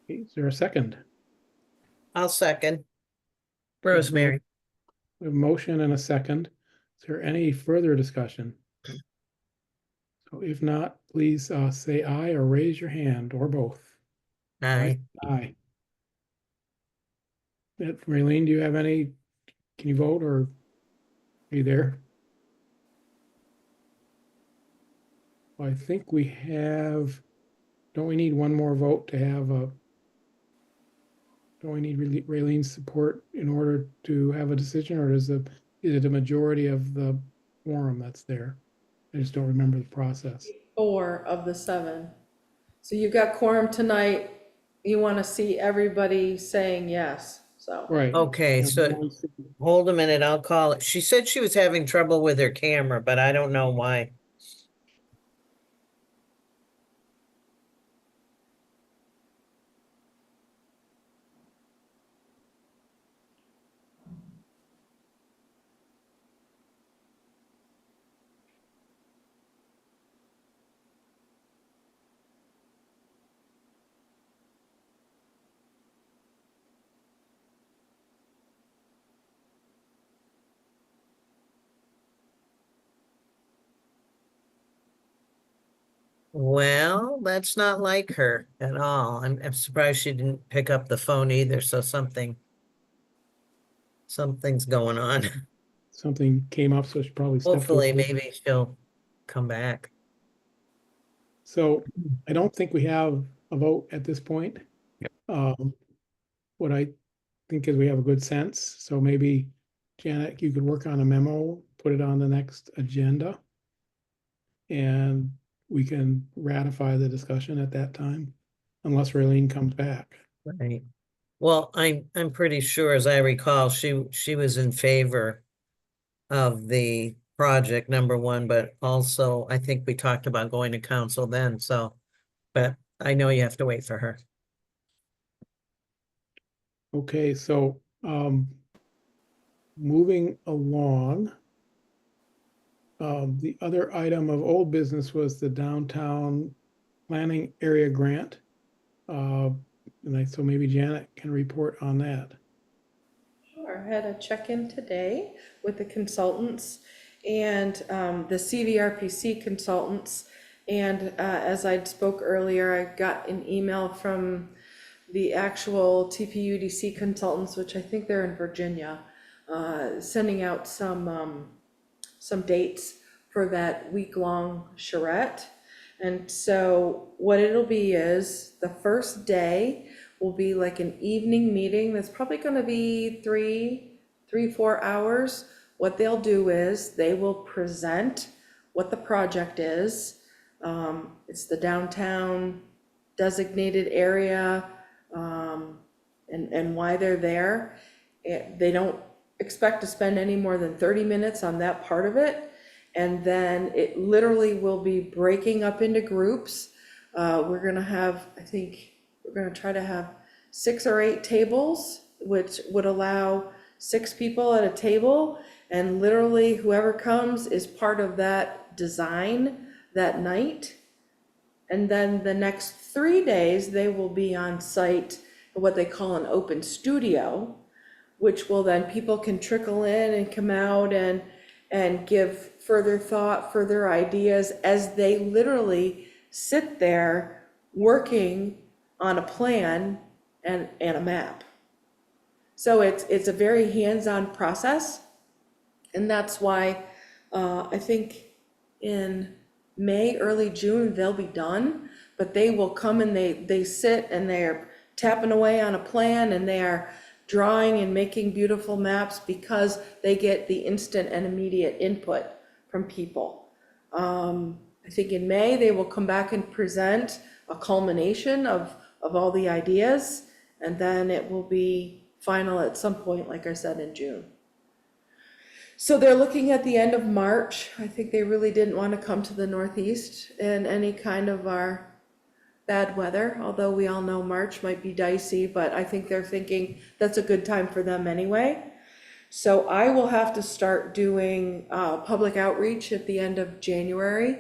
Is there a second? I'll second. Rosemary. We have a motion and a second. Is there any further discussion? So if not, please say aye or raise your hand or both. Aye. Aye. Raylene, do you have any, can you vote or are you there? I think we have, don't we need one more vote to have don't we need Raylene's support in order to have a decision, or is it a majority of the quorum that's there? I just don't remember the process. 4 of the 7. So you've got quorum tonight. You want to see everybody saying yes, so. Right. Okay, so hold a minute, I'll call it. She said she was having trouble with her camera, but I don't know why. Well, that's not like her at all. I'm surprised she didn't pick up the phone either, so something's going on. Something came up, so she probably stepped Hopefully, away. maybe she'll come back. So I don't think we have a vote at this point. What I think is we have a good sense. So maybe Janet, you could work on a memo, put it on the next agenda. And we can ratify the discussion at that time, unless Raylene comes back. Right. Well, I'm pretty sure, as I recall, she was in favor of the project, number one, but also I think we talked about going to council then, so, but I know you have to wait for her. Okay, so moving along. The other item of old business was the downtown planning area grant. So maybe Janet can report on that. Sure, I had a check-in today with the consultants and the CVRPC consultants. And as I spoke earlier, I got an email from the actual TPUDC consultants, which I think they're in Virginia, sending out some dates for that week-long charrette. And so what it'll be is the first day will be like an evening meeting that's probably going to be 4 hours. What they'll do is they will present what the project is. It's the downtown designated area, and why they're there. They don't expect to spend any more than 30 minutes on that part of it. And then it literally will be breaking up into groups. We're gonna have, I think, we're gonna try to have 6 or 8 tables, which would allow 6 people at a table. And literally whoever comes is part of that design that night. And then the next 3 days, they will be on site, what they call an open studio, which will then people can trickle in and come out and give further thought, further ideas as they literally sit there working on a plan and a map. So it's a very hands-on process. And that's why I think in May, early June, they'll be done. But they will come and they sit and they're tapping away on a plan and they are drawing and making beautiful maps because they get the instant and immediate input from people. I think in May, they will come back and present a culmination of all the ideas. And then it will be final at some point, like I said, in June. So they're looking at the end of March. I think they really didn't want to come to the Northeast in any kind of our bad weather, although we all know March might be dicey, but I think they're thinking that's a good time for them anyway. So I will have to start doing public outreach at the end of January.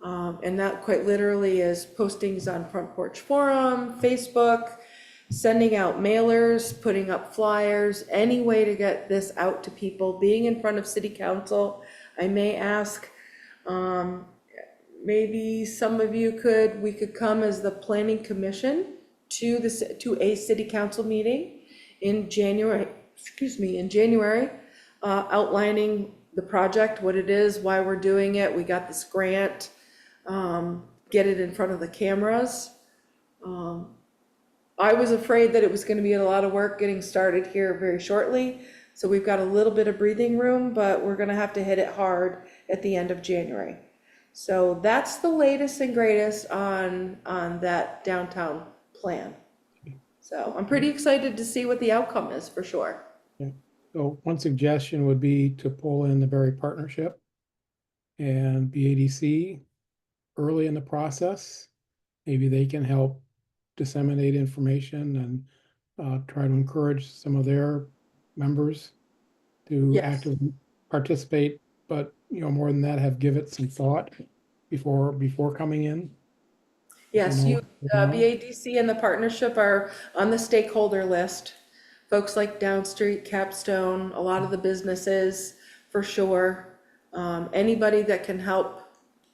And that quite literally is postings on Front Porch Forum, Facebook, sending out mailers, putting up flyers, any way to get this out to people, being in front of city council. I may ask, maybe some of you we could come as the planning commission to a city council meeting in January, outlining the project, what it is, why we're doing it. We got this grant, get it in front of the cameras. I was afraid that it was gonna be a lot of work getting started here very shortly. So we've got a little bit of breathing room, but we're gonna have to hit it hard at the end of January. So that's the latest and greatest on that downtown plan. So I'm pretty excited to see what the outcome is for sure. So one suggestion would be to pull in the Barre Partnership and BADC early in the process. Maybe they can help disseminate information and try to encourage some of their members to Yes. actively participate, but more than that, give it some thought before coming in. Yes, You know. BADC and the partnership are on the stakeholder list. Folks like Downstreet, Capstone, a lot of the businesses, for sure. Anybody that can help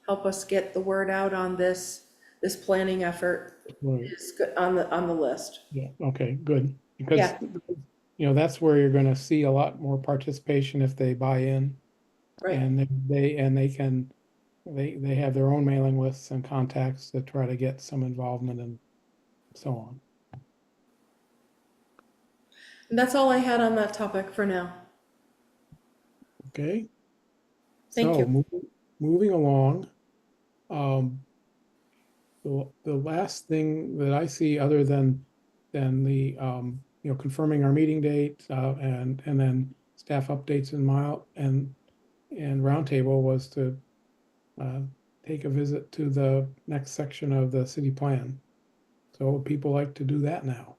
us get the word out on this planning effort Right. is good on the list. Yeah, okay, good. Because, Yeah. that's where you're gonna see a lot more participation if they buy in. Right. And they have their own mailing lists and contacts to try to get some involvement and so on. And that's all I had on that topic for now. Okay? Thank So, you. moving along, the last thing that I see other than the confirming our meeting date and then staff updates and roundtable was to take a visit to the next section of the city plan. So would people like to do that now?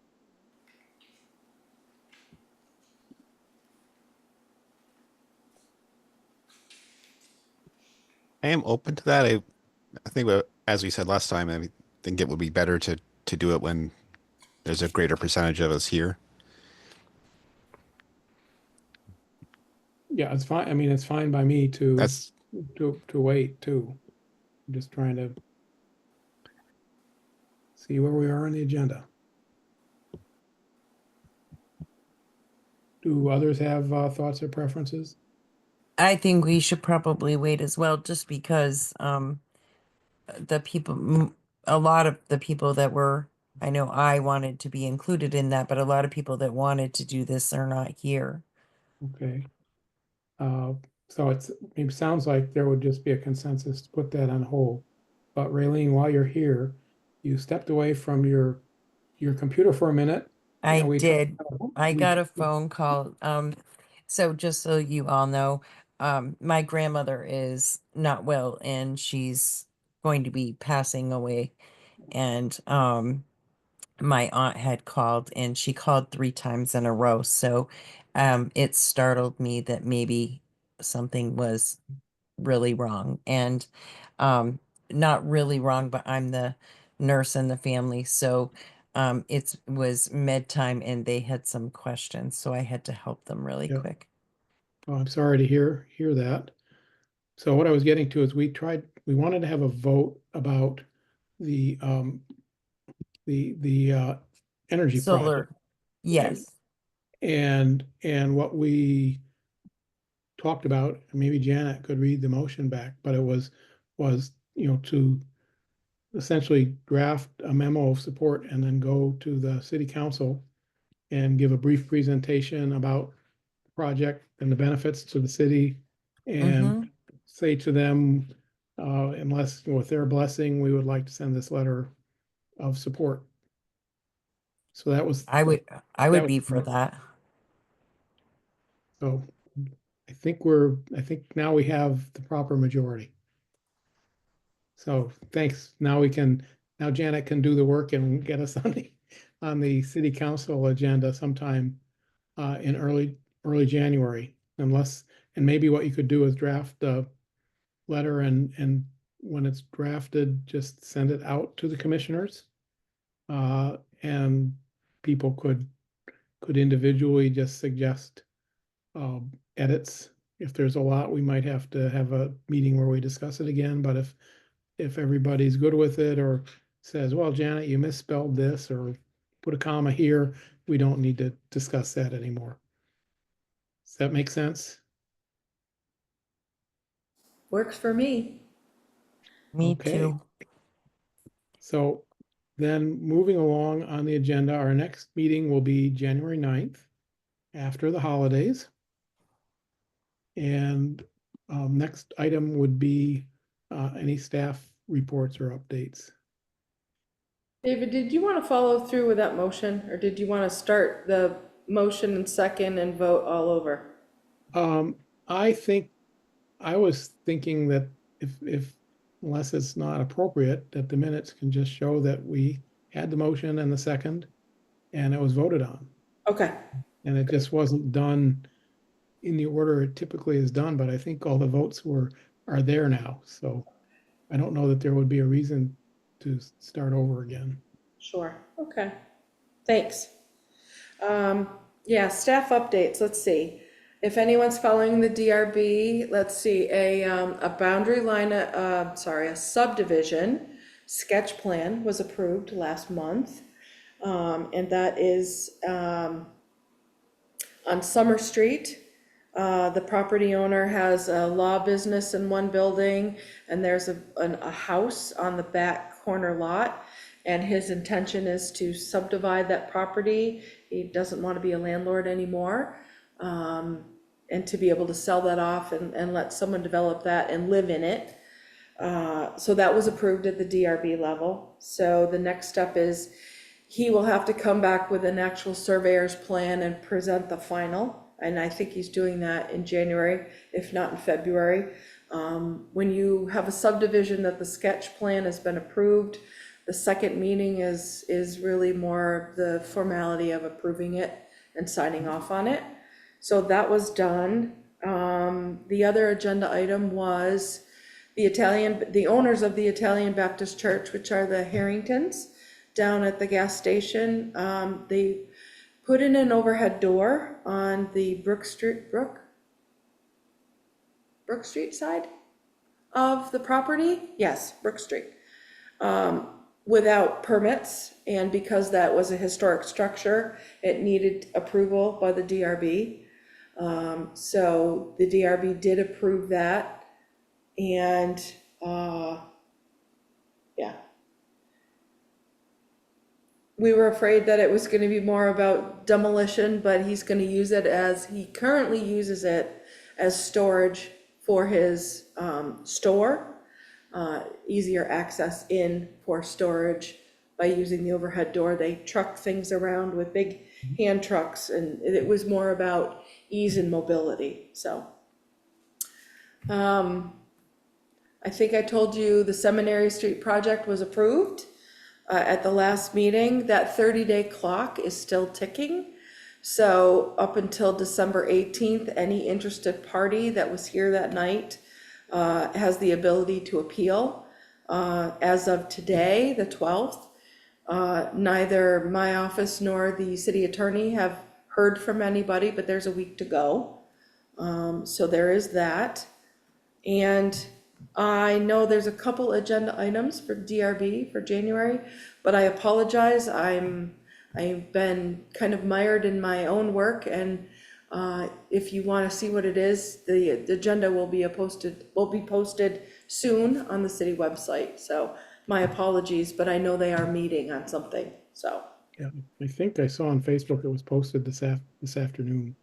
I am open to that. I think, as we said last time, I think it would be better to do it when there's a greater percentage of us here. Yeah, it's fine. I mean, it's fine by me to That's wait too. I'm just trying to see where we are on the agenda. Do others have thoughts or preferences? I think we should probably wait as well, just because the people, a lot of the people that were, I know I wanted to be included in that, but a lot of people that wanted to do this are not here. Okay. So it sounds like there would just be a consensus to put that on hold. But Raylene, while you're here, you stepped away from your computer for a minute. I and we did. I we- got a phone call. So just so you all know, my grandmother is not well and she's going to be passing away. And my aunt had called and she called 3 times in a row. So it startled me that maybe something was really wrong. And not really wrong, but I'm the nurse in the family. So it was med time and they had some questions. So I had to help them really Yep. quick. Oh, I'm sorry to hear that. So what I was getting to is we wanted to have a vote about the, energy project. Solar, yes. And what we talked about, maybe Janet could read the motion back, but it was, to essentially draft a memo of support and then go to the city council and give a brief presentation about the project and the benefits to the city, and Mm-hmm. say to them, unless, with their blessing, we would like to send this letter of support. So that was, I would that was, be for that. so I think now we have the proper majority. So thanks. Now Janet can do the work and get us on the city council agenda sometime in early January, and maybe what you could do is draft a letter, and when it's drafted, just send it out to the commissioners. And people could individually just suggest edits. If there's a lot, we might have to have a meeting where we discuss it again, but if everybody's good with it, or says, well, Janet, you misspelled this, or put a comma here, we don't need to discuss that anymore. Does that make sense? Works for me. Me Okay. too. So then moving along on the agenda, our next meeting will be January 9th, after the holidays. And next item would be any staff reports or updates. David, did you want to follow through with that motion, or did you want to start the motion and second and vote all over? I was thinking that if unless it's not appropriate, that the minutes can just show that we had the motion and the second and it was voted on. Okay, And it just wasn't done in the order it typically is done, but I think all the votes are there now. So I don't know that there would be a reason to start over again. sure, okay, thanks. Yeah, staff updates, let's see. If anyone's following the DRB, let's see, a boundary line, a subdivision sketch plan was approved last month. And that is, on Summer Street. The property owner has a law business in one building, and there's a house on the back corner lot. And his intention is to subdivide that property. He doesn't want to be a landlord anymore. And to be able to sell that off and let someone develop that and live in it. So that was approved at the DRB level. So the next step is he will have to come back with an actual surveyor's plan and present the final. And I think he's doing that in January, if not in February. When you have a subdivision that the sketch plan has been approved, the second meeting is really more the formality of approving it and signing off on it. So that was done. The other agenda item was the owners of the Italian Baptist Church, which are the Harringtons, down at the gas station. They put in an overhead door on the Brook Street side of the property. Yes, Brook Street. Without permits, and because that was a historic structure, it needed approval by the DRB. So the DRB did approve that, and yeah. We were afraid that it was gonna be more about demolition, but he's gonna use it he currently uses it as storage for his store. Easier access in for storage by using the overhead door. They truck things around with big hand trucks, and it was more about ease and mobility, so. I think I told you the Seminary Street project was approved at the last meeting. That 30-day clock is still ticking. So up until December 18th, any interested party that was here that night has the ability to appeal. As of today, the 12th, neither my office nor the city attorney have heard from anybody, but there's a week to go. So there is that. And I know there's a couple agenda items for DRB for January, but I apologize. I've been kind of mired in my own work, and if you want to see what it is, the agenda will be posted soon on the city website. So my apologies, but I know they are meeting on something. So Yeah, I think I saw on Facebook it was posted this afternoon.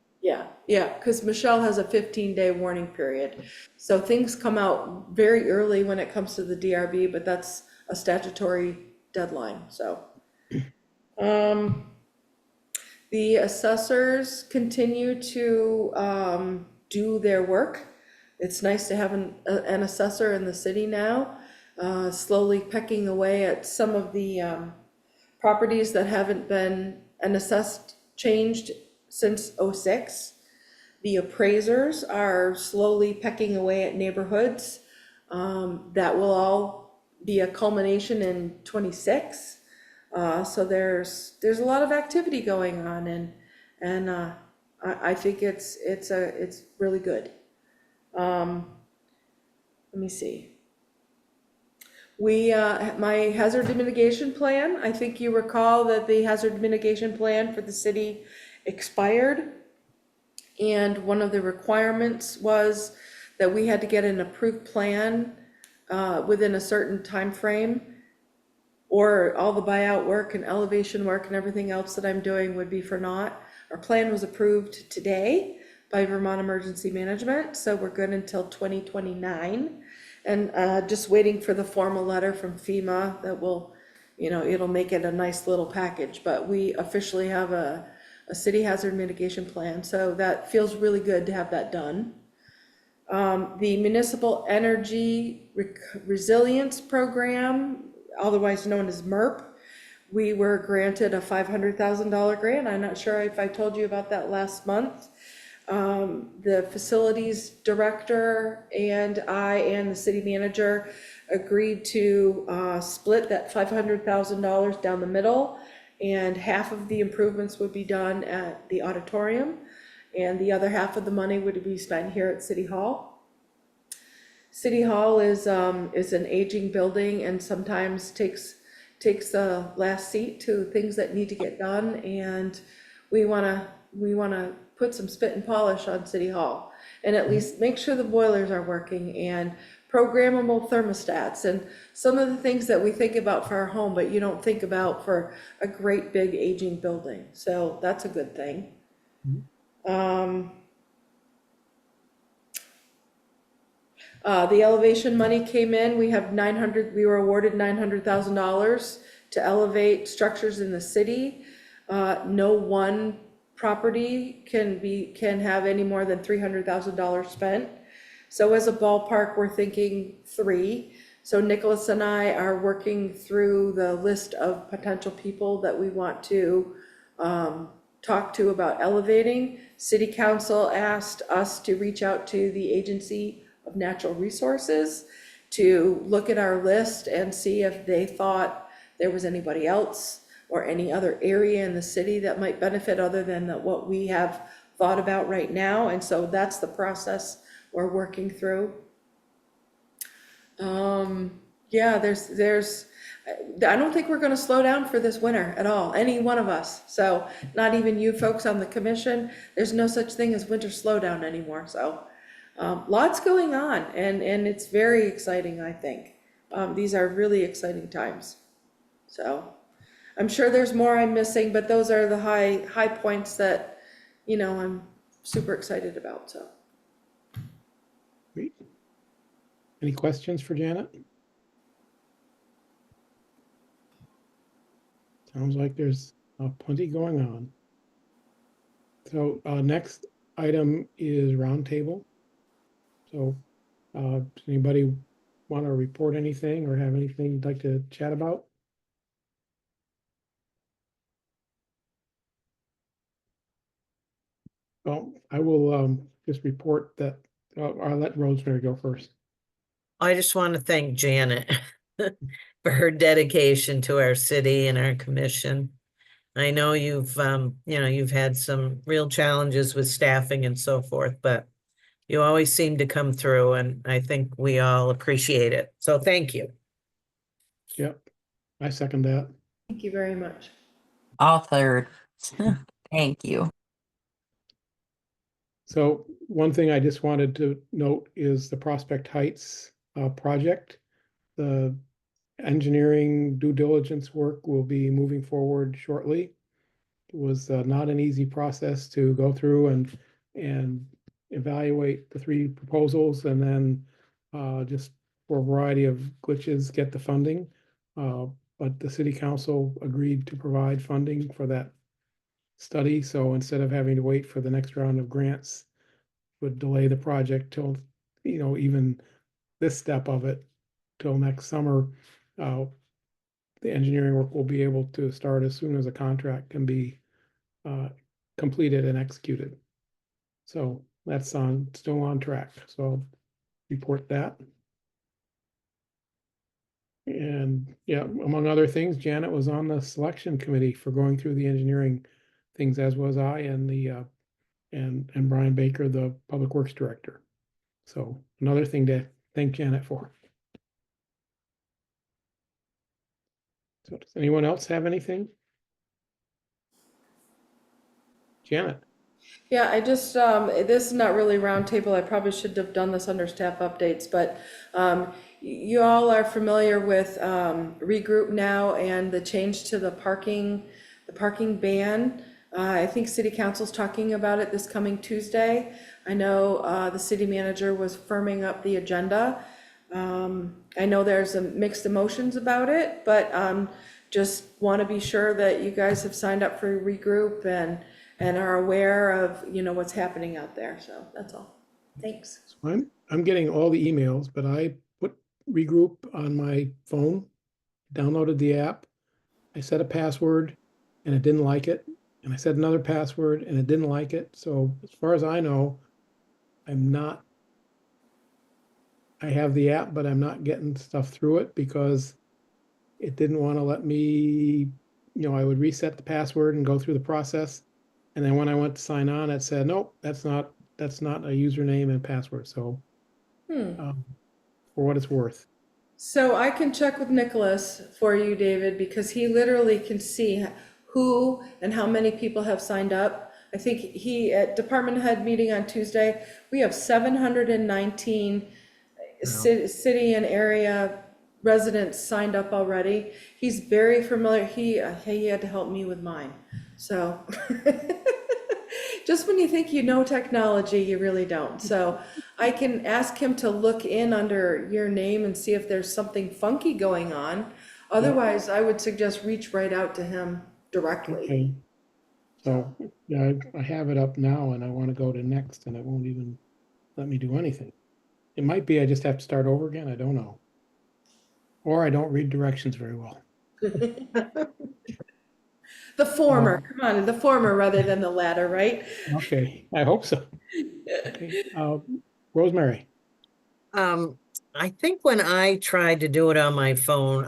yeah, because Michelle has a 15-day warning period. So things come out very early when it comes to the DRB, but that's a statutory deadline, so. The assessors continue to do their work. It's nice to have an assessor in the city now, slowly pecking away at some of the properties that haven't been assessed, changed since '06. The appraisers are slowly pecking away at neighborhoods. That will all be a culmination in '26. So there's a lot of activity going on, and I think it's really good. Let me see. My hazard mitigation plan, I think you recall that the hazard mitigation plan for the city expired. And one of the requirements was that we had to get an approved plan within a certain time frame, or all the buyout work and elevation work and everything else that I'm doing would be for naught. Our plan was approved today by Vermont Emergency Management, so we're good until 2029. And just waiting for the formal letter from FEMA that will, it'll make it a nice little package. But we officially have a city hazard mitigation plan, so that feels really good to have that done. The Municipal Energy Resilience Program, otherwise known as MERP, we were granted a $500,000 grant. I'm not sure if I told you about that last month. The facilities director and I and the city manager agreed to split that $500,000 down the middle, and half of the improvements would be done at the auditorium, and the other half of the money would be spent here at City Hall. City Hall is an aging building and sometimes takes the last seat to things that need to get done, and we wanna put some spit and polish on City Hall, and at least make sure the boilers are working, and programmable thermostats, and some of the things that we think about for our home, but you don't think about for a great big aging building. So that's a good thing. The elevation money came in. We were awarded $900,000 to elevate structures in the city. No one property can have any more than $300,000 spent. So as a ballpark, we're thinking 3. So Nicholas and I are working through the list of potential people that we want to talk to about elevating. City Council asked us to reach out to the Agency of Natural Resources to look at our list and see if they thought there was anybody else or any other area in the city that might benefit other than what we have thought about right now. And so that's the process we're working through. Yeah, I don't think we're gonna slow down for this winter at all, any one of us. So not even you folks on the commission, there's no such thing as winter slowdown anymore. So lots going on, and it's very exciting, I think. These are really exciting times. So I'm sure there's more I'm missing, but those are the high points that, I'm super excited about, so. Great. Any questions for Janet? Sounds like there's plenty going on. So next item is roundtable. So does anybody want to report anything or have anything you'd like to chat about? Well, I will just report that I'll let Rosemary go first. I just want to thank Janet for her dedication to our city and our commission. I know you've had some real challenges with staffing and so forth, but You always seem to come through, and I think we all appreciate it. So thank you. Yep, I second that. Thank you very much. All third. Thank you. So one thing I just wanted to note is the Prospect Heights project. The engineering due diligence work will be moving forward shortly. It was not an easy process to go through and evaluate the 3 proposals and then just for a variety of glitches, get the funding. But the city council agreed to provide funding for that study. So instead of having to wait for the next round of grants, would delay the project till, even this step of it till next summer. The engineering work will be able to start as soon as a contract can be completed and executed. So that's still on track. So I'll report that. And yeah, among other things, Janet was on the selection committee for going through the engineering things, as was I, and the and Brian Baker, the public works director. So another thing to thank Janet for. So does anyone else have anything? Janet? Yeah, I just, this is not really roundtable, I probably should have done this under staff updates, but you all are familiar with Regroup Now and the change to the parking ban. I think city council's talking about it this coming Tuesday. I know the city manager was firming up the agenda. I know there's mixed emotions about it, but just want to be sure that you guys have signed up for Regroup and are aware of, what's happening out there. So that's all. Thanks. So I'm getting all the emails, but I put Regroup on my phone, downloaded the app. I set a password and it didn't like it. And I set another password and it didn't like it. So as far as I know, I have the app, but I'm not getting stuff through it because it didn't want to let me, I would reset the password and go through the process. And then when I went to sign on, it said, nope, that's not a username and password. So for what it's worth. So I can check with Nicholas for you, David, because he literally can see who and how many people have signed up. I think at department head meeting on Tuesday, we have 719 city and area residents signed up already. He's very familiar. He had to help me with mine. So just when you think you know technology, you really don't. So I can ask him to look in under your name and see if there's something funky going on. Otherwise, I would suggest reach right out to him directly. Okay. So yeah, I have it up now and I want to go to next and it won't even let me do anything. It might be I just have to start over again. I don't know. Or I don't read directions very well. The former, come on, the former rather than the latter, right? Okay, I hope so. Okay, Rosemary. I think when I tried to do it on my phone,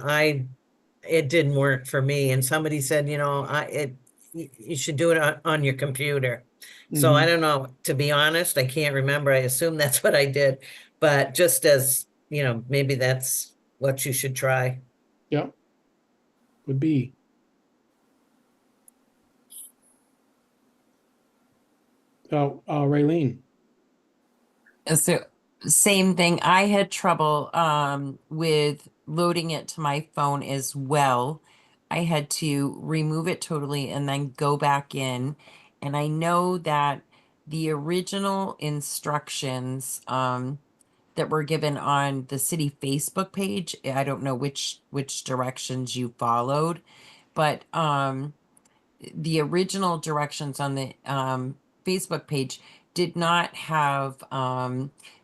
it didn't work for me. And somebody said, you should do it on your computer. So I don't know, to be honest, I can't remember. I assume that's what I did, but just as, maybe that's what you should try. Yep. Would be. So, Raylene. So same thing. I had trouble with loading it to my phone as well. I had to remove it totally and then go back in. And I know that the original instructions that were given on the city Facebook page, I don't know which directions you followed, but the original directions on the Facebook page did not have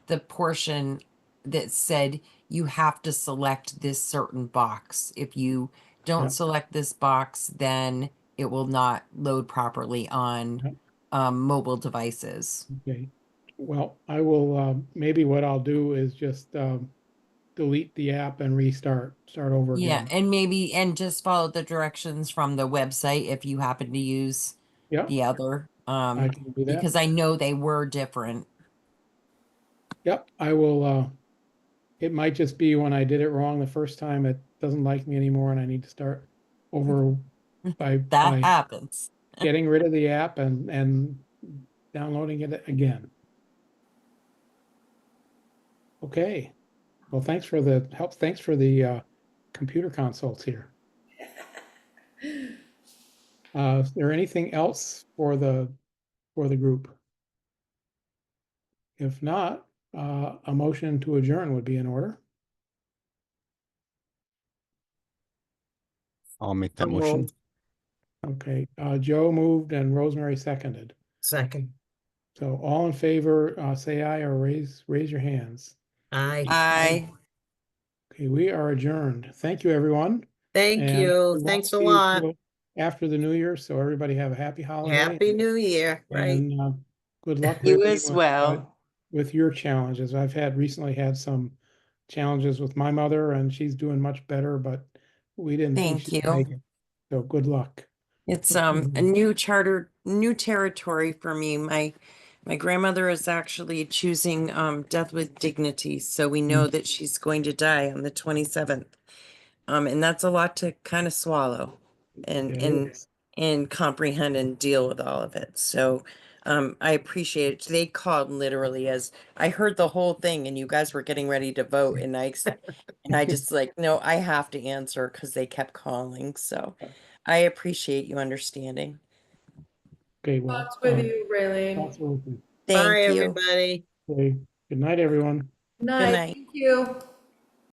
the portion that said you have to select this certain box. If you don't Yeah. select this box, then it will not load properly on mobile devices. Okay. Well, I will, maybe what I'll do is just delete the app and start over Yeah, again. and just follow the directions from the website if you happen to use Yeah, the other I can do that. because I know they were different. Yep, I will, it might just be when I did it wrong the first time, it doesn't like me anymore and I need to start over by That happens. getting rid of the app and downloading it again. Okay, well, thanks for the help. Thanks for the computer consults here. Is there anything else for the group? If not, a motion to adjourn would be in order. I'll make that So motion. moved. Okay, Joe moved and Rosemary seconded. Second. So all in favor, say aye or raise your hands. Aye. Bye. Okay, we are adjourned. Thank you, everyone. Thank And you. we won't Thanks a see you lot. till after the new year, so everybody have a happy holiday. Happy New Year, right? And good luck You Rainey, as well. with your challenges. I've recently had some challenges with my mother and she's doing much better, but we didn't think Thank she'd make you. it. So good luck. It's a new territory for me. My grandmother is actually choosing death with dignity, so we know that she's going to die on the 27th. And that's a lot to kind of swallow and Yeah, it is. and comprehend and deal with all of it. So I appreciate it. They called literally as I heard the whole thing and you guys were getting ready to vote and I just like, no, I have to answer because they kept calling. So I appreciate you understanding. Okay, well, Thoughts with you, Raylene. thoughts are open. Bye, Thank you. everybody. Okay, good night, everyone. Night, night. thank you.